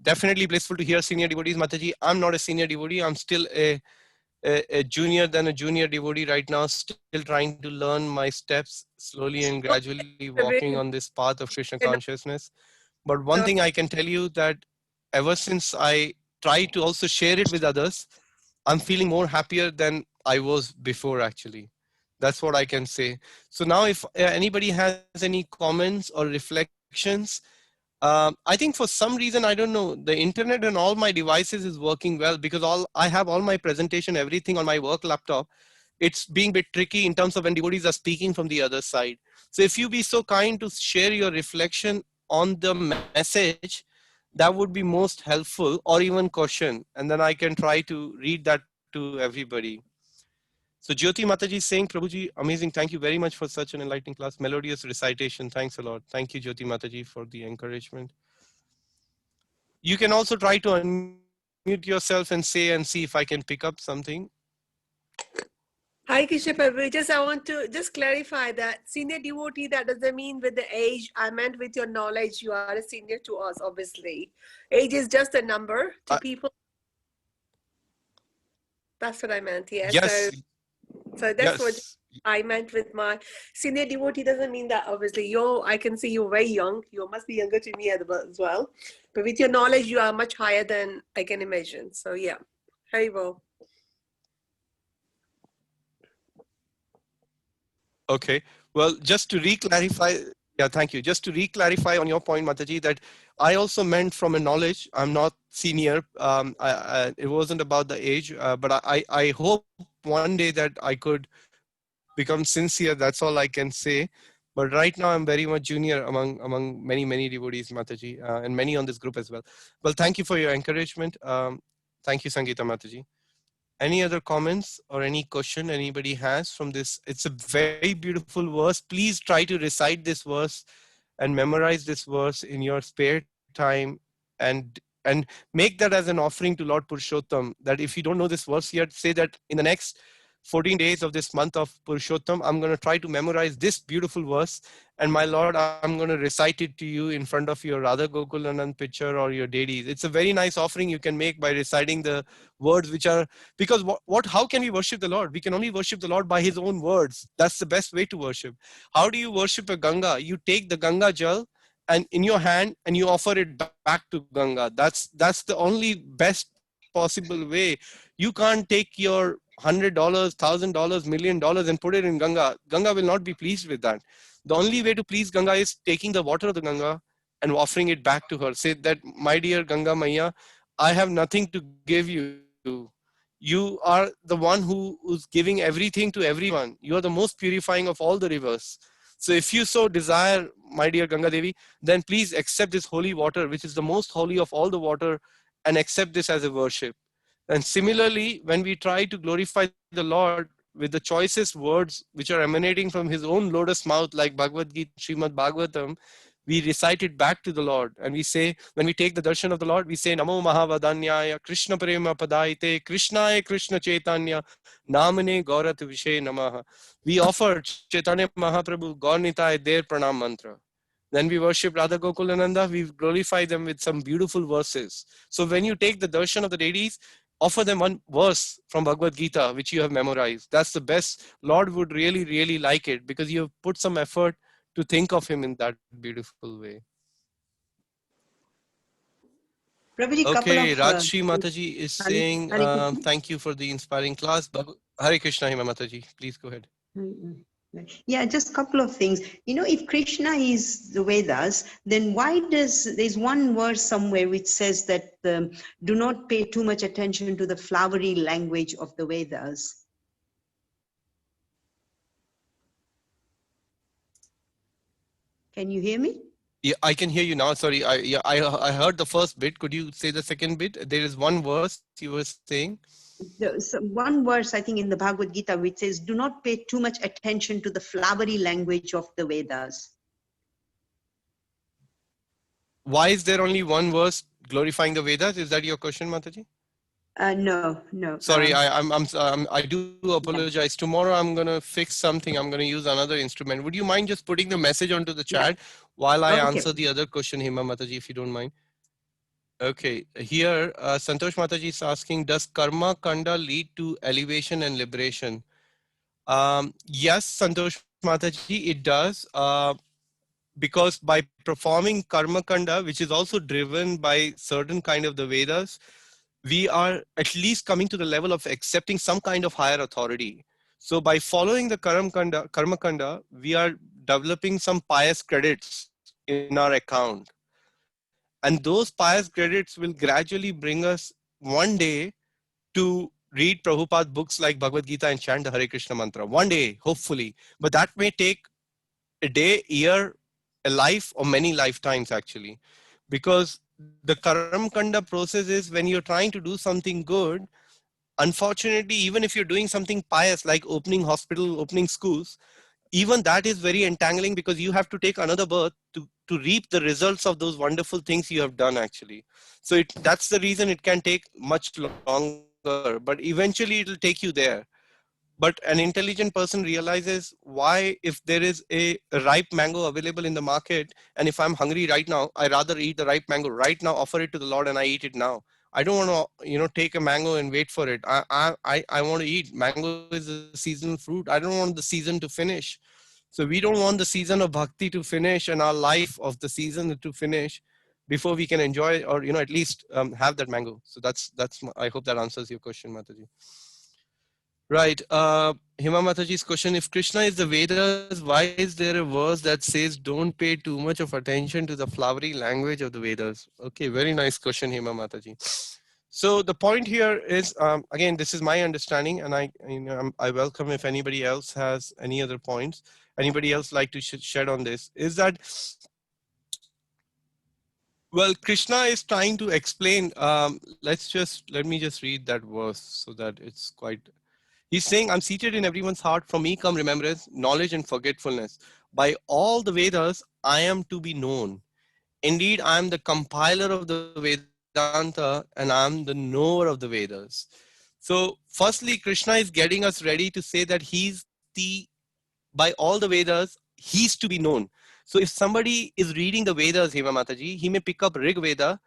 Definitely blissful to hear senior devotees. Mataji, I'm not a senior devotee. I'm still a junior than a junior devotee right now, still trying to learn my steps, slowly and gradually walking on this path of Krishna consciousness. But one thing I can tell you, that ever since I try to also share it with others, I'm feeling more happier than I was before actually. That's what I can say. So now if anybody has any comments or reflections, I think for some reason, I don't know, the internet and all my devices is working well, because I have all my presentation, everything on my work laptop. It's being a bit tricky in terms of when devotees are speaking from the other side. So if you be so kind to share your reflection on the message, that would be most helpful, or even question, and then I can try to read that to everybody. So Jyoti Mataji is saying, Prabhuji, amazing. Thank you very much for such an enlightening class. Melodious recitation. Thanks a lot. Thank you, Jyoti Mataji, for the encouragement. You can also try to unmute yourself and say and see if I can pick up something. Hi, Krishna Prabhu. I want to just clarify that senior devotee, that doesn't mean with the age. I meant with your knowledge. You are a senior to us, obviously. Age is just a number to people. That's what I meant. Yes. Yes. So that's what I meant with my senior devotee. Doesn't mean that obviously I can see you're very young. You must be younger to me as well. But with your knowledge, you are much higher than I can imagine. So yeah, very well. Okay. Well, just to re-clarify, yeah, thank you. Just to re-clarify on your point, Mataji, that I also meant from a knowledge. I'm not senior. It wasn't about the age, but I hope one day that I could become sincere. That's all I can say. But right now I'm very much junior among many devotees, Mataji, and many on this group as well. Well, thank you for your encouragement. Thank you, Sangeeta Mataji. Any other comments or any question anybody has from this? It's a very beautiful verse. Please try to recite this verse and memorize this verse in your spare time, and and make that as an offering to Lord Purushottam. That if you don't know this verse yet, say that in the next 14 days of this month of Purushottam, I'm going to try to memorize this beautiful verse. And my Lord, I'm going to recite it to you in front of your Radha Gokulanand picture or your deities. It's a very nice offering you can make by reciting the words which are, because how can we worship the Lord? We can only worship the Lord by his own words. That's the best way to worship. How do you worship a Ganga? You take the Ganga Jal and in your hand and you offer it back to Ganga. That's the only best possible way. You can't take your $100, $1,000, $1 million and put it in Ganga. Ganga will not be pleased with that. The only way to please Ganga is taking the water of the Ganga and offering it back to her. Say that, my dear Ganga Maya, I have nothing to give you. You are the one who's giving everything to everyone. You are the most purifying of all the rivers. So if you so desire, my dear Ganga Devi, then please accept this holy water, which is the most holy of all the water, and accept this as a worship. And similarly, when we try to glorify the Lord with the choicest words which are emanating from his own lotus mouth, like Bhagavad Gita, Srimad Bhagavatam, we recite it back to the Lord. And we say, when we take the darshan of the Lord, we say, Namo Mahavadanyaya, Krishna Prema Padaite, Krishnaya Krishna Chaitanya, Namane Gaurat Vishay Namaha. We offer Chaitanya Mahaprabhu, Gaur Nitai, their pranam mantra. Then we worship Radha Gokulananda, we glorify them with some beautiful verses. So when you take the darshan of the deities, offer them one verse from Bhagavad Gita, which you have memorized. That's the best. Lord would really, really like it because you have put some effort to think of him in that beautiful way. Prabhuji, Okay, Rajshri Mataji is saying, thank you for the inspiring class. Hare Krishna, Hima Mataji. Please go ahead. Yeah, just a couple of things. If Krishna is the Vedas, then why there's one verse somewhere which says that do not pay too much attention to the flowery language of the Vedas? Can you hear me? Yeah, I can hear you now. Sorry, I heard the first bit. Could you say the second bit? There is one verse you were saying. One verse, I think, in the Bhagavad Gita, which says, do not pay too much attention to the flowery language of the Vedas. Why is there only one verse glorifying the Vedas? Is that your question, Mataji? No. Sorry, I do apologize. Tomorrow I'm gonna fix something. I'm gonna use another instrument. Would you mind just putting the message onto the chat while I answer the other question, Hima Mataji, if you don't mind? Okay, here Santosh Mataji is asking, does Karma Kanda lead to elevation and liberation? Yes, Santosh Mataji, it does. Because by performing Karma Kanda, which is also driven by certain kind of the Vedas, we are at least coming to the level of accepting some kind of higher authority. So by following the Karma Kanda, we are developing some pious credits in our account. And those pious credits will gradually bring us one day to read Prabhupada books like Bhagavad Gita and chant the Hare Krishna mantra. One day, hopefully. But that may take a day, year, a life, or many lifetimes actually. Because the Karma Kanda process is when you're trying to do something good, unfortunately, even if you're doing something pious like opening hospital, opening schools, even that is very entangling because you have to take another birth to reap the results of those wonderful things you have done actually. So that's the reason it can take much longer, but eventually it'll take you there. But an intelligent person realizes why, if there is a ripe mango available in the market, and if I'm hungry right now, I rather eat the ripe mango right now, offer it to the Lord, and I eat it now. I don't want to, take a mango and wait for it. I want to eat. Mango is a seasonal fruit. I don't want the season to finish. So we don't want the season of bhakti to finish and our life of the season to finish before we can enjoy or, at least have that mango. So I hope that answers your question, Mataji. Right. Hima Mataji's question, if Krishna is the Vedas, why is there a verse that says don't pay too much of attention to the flowery language of the Vedas? Okay, very nice question, Hima Mataji. So the point here is, again, this is my understanding, and I welcome if anybody else has any other points, anybody else like to shed on this, is that, well, Krishna is trying to explain, let me just read that verse so that it's quite. He's saying, I'm seated in everyone's heart. From me come remembrance, knowledge, and forgetfulness. By all the Vedas, I am to be known. Indeed, I am the compiler of the Vedanta and I'm the knower of the Vedas. So firstly, Krishna is getting us ready to say that he's the, by all the Vedas, he's to be known. So if somebody is reading the Vedas, Hema Mataji, he may pick up Rig Veda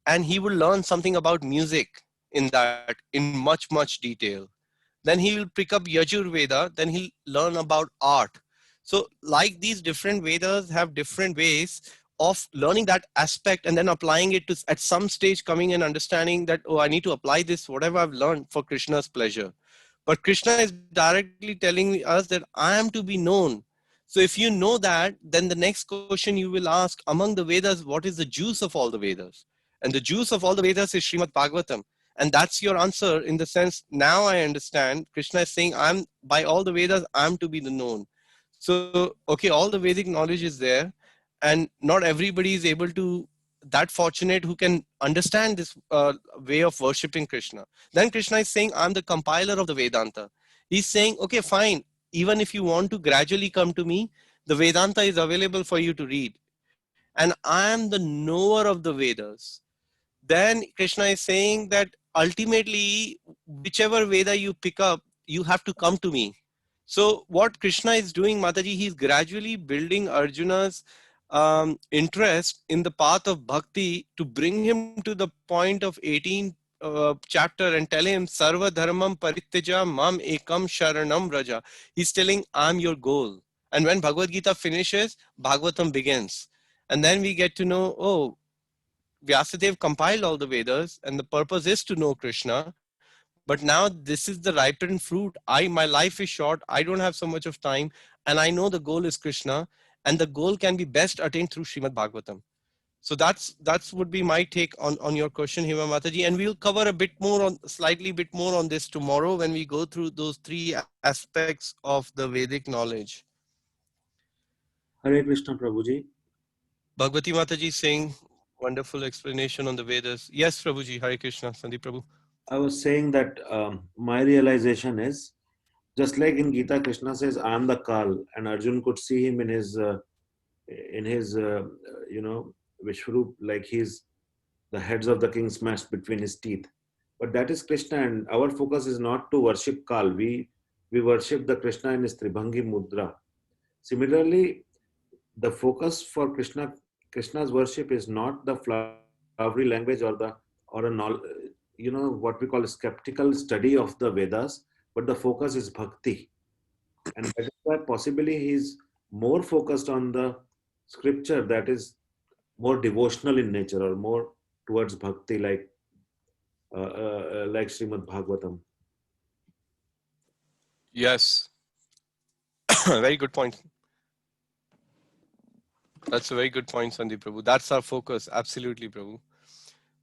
and he will learn something about music in that in much, much detail. Then he will pick up Yajur Veda, then he'll learn about art. So like these different Vedas have different ways of learning that aspect and then applying it to at some stage coming and understanding that, oh, I need to apply this, whatever I've learned for Krishna's pleasure. But Krishna is directly telling us that I am to be known. So if you know that, then the next question you will ask among the Vedas, what is the juice of all the Vedas? And the juice of all the Vedas is Srimad Bhagavatam. And that's your answer in the sense, now I understand. Krishna is saying, I'm by all the Vedas, I'm to be the known. So, okay, all the Vedic knowledge is there. And not everybody is able to, that fortunate who can understand this way of worshipping Krishna. Then Krishna is saying, I'm the compiler of the Vedanta. He's saying, okay, fine. Even if you want to gradually come to me, the Vedanta is available for you to read. And I am the knower of the Vedas. Then Krishna is saying that ultimately, whichever Veda you pick up, you have to come to me. So what Krishna is doing, Mataji, he's gradually building Arjuna's interest in the path of bhakti to bring him to the point of 18th chapter and tell him, Sarva Dharmam Parityaja Mam Ekam Sharanam Raja. He's telling, I'm your goal. And when Bhagavad Gita finishes, Bhagavatam begins. And then we get to know, oh, Vyasadeva compiled all the Vedas and the purpose is to know Krishna. But now this is the ripened fruit. My life is short. I don't have so much of time. And I know the goal is Krishna. And the goal can be best attained through Srimad Bhagavatam. So that's would be my take on your question, Hema Mataji. And we'll cover a bit more on, slightly bit more on this tomorrow when we go through those three aspects of the Vedic knowledge. Hare Krishna, Prabhuji. Bhagavati Mataji saying, wonderful explanation on the Vedas. Yes, Prabhuji, Hare Krishna, Sandeep Prabhu. I was saying that my realization is, just like in Gita, Krishna says, I am the Kal, and Arjun could see him in his Vishwarup, like he's the heads of the king smashed between his teeth. But that is Krishna, and our focus is not to worship Kal. We worship the Krishna in his Tribhangi Mudra. Similarly, the focus for Krishna's worship is not the flowery language or what we call a skeptical study of the Vedas, but the focus is bhakti. And that is why possibly he's more focused on the scripture that is more devotional in nature or more towards bhakti, like Srimad Bhagavatam. Yes. Very good point. That's a very good point, Sandeep Prabhu. That's our focus. Absolutely, Prabhu.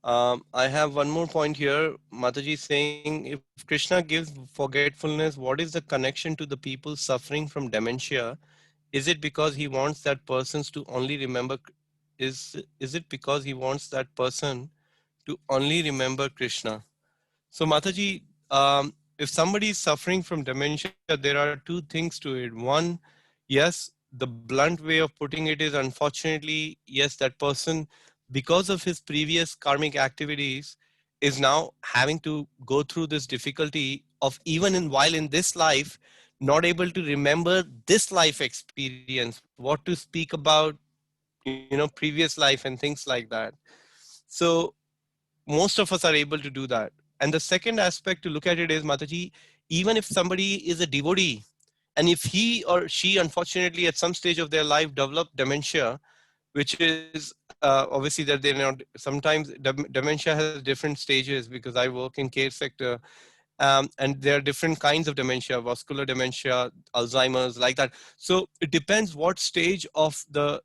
I have one more point here. Mataji saying, if Krishna gives forgetfulness, what is the connection to the people suffering from dementia? Is it because he wants that persons to only remember? Is it because he wants that person to only remember Krishna? So Mataji, if somebody is suffering from dementia, there are two things to it. One, yes, the blunt way of putting it is, unfortunately, yes, that person, because of his previous karmic activities, is now having to go through this difficulty of even while in this life, not able to remember this life experience, what to speak about, previous life and things like that. So most of us are able to do that. And the second aspect to look at it is, Mataji, even if somebody is a devotee, and if he or she, unfortunately, at some stage of their life develop dementia, which is obviously that they're not, sometimes dementia has different stages, because I work in care sector, and there are different kinds of dementia, vascular dementia, Alzheimer's, like that. So it depends what stage of the,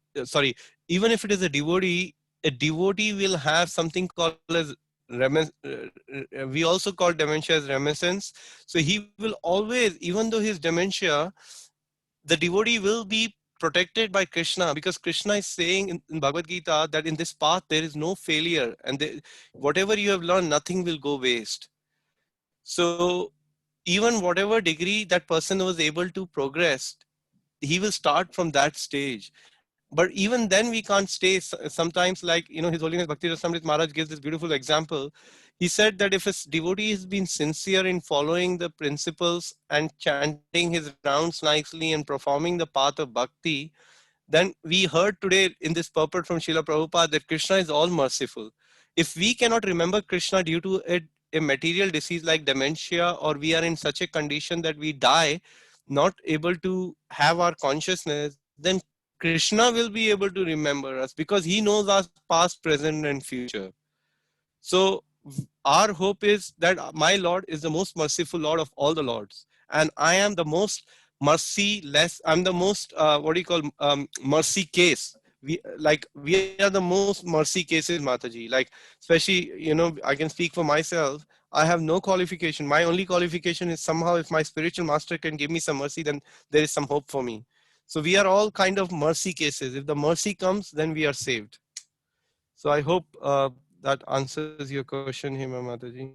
even if it is a devotee will have something called as we also call dementia as reminiscence. So he will always, even though his dementia, the devotee will be protected by Krishna, because Krishna is saying in Bhagavad Gita that in this path there is no failure, and whatever you have learned, nothing will go waste. So even whatever degree that person was able to progress, he will start from that stage. but even then we can't stay. Sometimes, like, His Holiness Bhakti Rasamrit Maharaj gives this beautiful example. He said that if a devotee has been sincere in following the principles and chanting his rounds nicely and performing the path of bhakti, then we heard today in this purport from Srila Prabhupada that Krishna is all merciful. If we cannot remember Krishna due to a material disease like dementia, or we are in such a condition that we die, not able to have our consciousness, then Krishna will be able to remember us because he knows our past, present, and future. So our hope is that my Lord is the most merciful Lord of all the Lords, and I am the most merciless. I'm the most mercy case. We are the most mercy cases, Mataji. Like, especially, I can speak for myself. I have no qualification. My only qualification is somehow if my spiritual master can give me some mercy, then there is some hope for me. So we are all kind of mercy cases. If the mercy comes, then we are saved. So I hope that answers your question, Hema Mataji.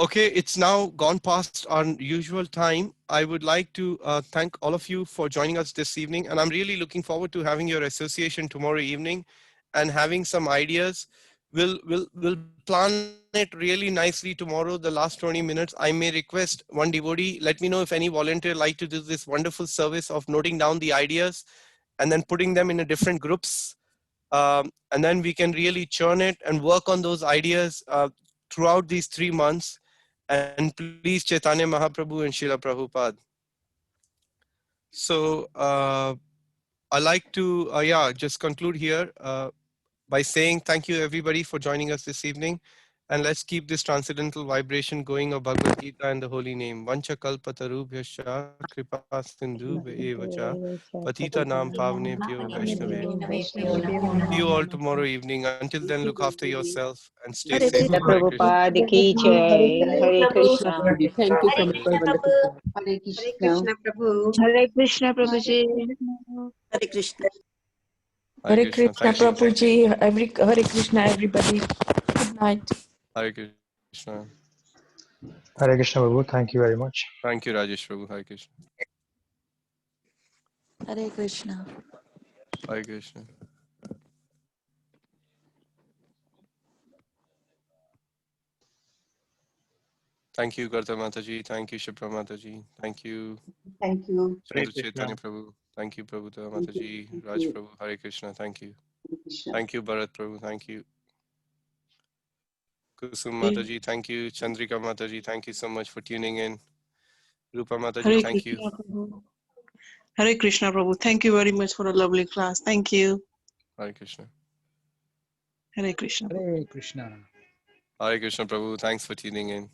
Okay, it's now gone past our usual time. I would like to thank all of you for joining us this evening, and I'm really looking forward to having your association tomorrow evening and having some ideas. We'll plan it really nicely tomorrow, the last 20 minutes. I may request one devotee, let me know if any volunteer like to do this wonderful service of noting down the ideas and then putting them in a different groups. And then we can really churn it and work on those ideas throughout these 3 months. And please, Chaitanya Mahaprabhu and Srila Prabhupada. So I like to just conclude here by saying thank you everybody for joining us this evening. And let's keep this transcendental vibration going of Bhagavad Gita and the holy name. Vancha kalpatarubhyascha kripa sindhu evacha patita nam pavne pyo vaishnave. See you all tomorrow evening. Until then, look after yourself and stay safe. Hare Krishna. Prabhupada ki jai. Hare Krishna. Thank you so Hare much for a Krishna, wonderful Prabhu. job. Hare Krishna, Prabhu. Hare Krishna, Prabhuji. Hare Krishna. Hare Krishna, Thank you. Prabhuji. Hare Krishna, everybody. Good night. Hare Krishna. Hare Krishna, Prabhu. Thank you very much. Thank you, Rajesh Prabhu. Hare Krishna. Hare Krishna. Hare Krishna. Thank you, Garta Mataji. Thank you, Shipra Mataji. Thank you. Thank you. Hare Chandra Chaitanya Prabhu. Thank you, Prabhupada Mataji. Raj Prabhu. Hare Krishna. Thank you. Thank you, Bharat Prabhu. Thank you. Kusum Mataji. Thank you. Chandrika Mataji. Thank you so much for tuning in. Rupa Mataji. Thank you. Hare Krishna, Prabhu. Thank you very much for a lovely class. Thank you. Hare Krishna. Hare Krishna. Hare Krishna. Hare Krishna Prabhu. Thanks for tuning in.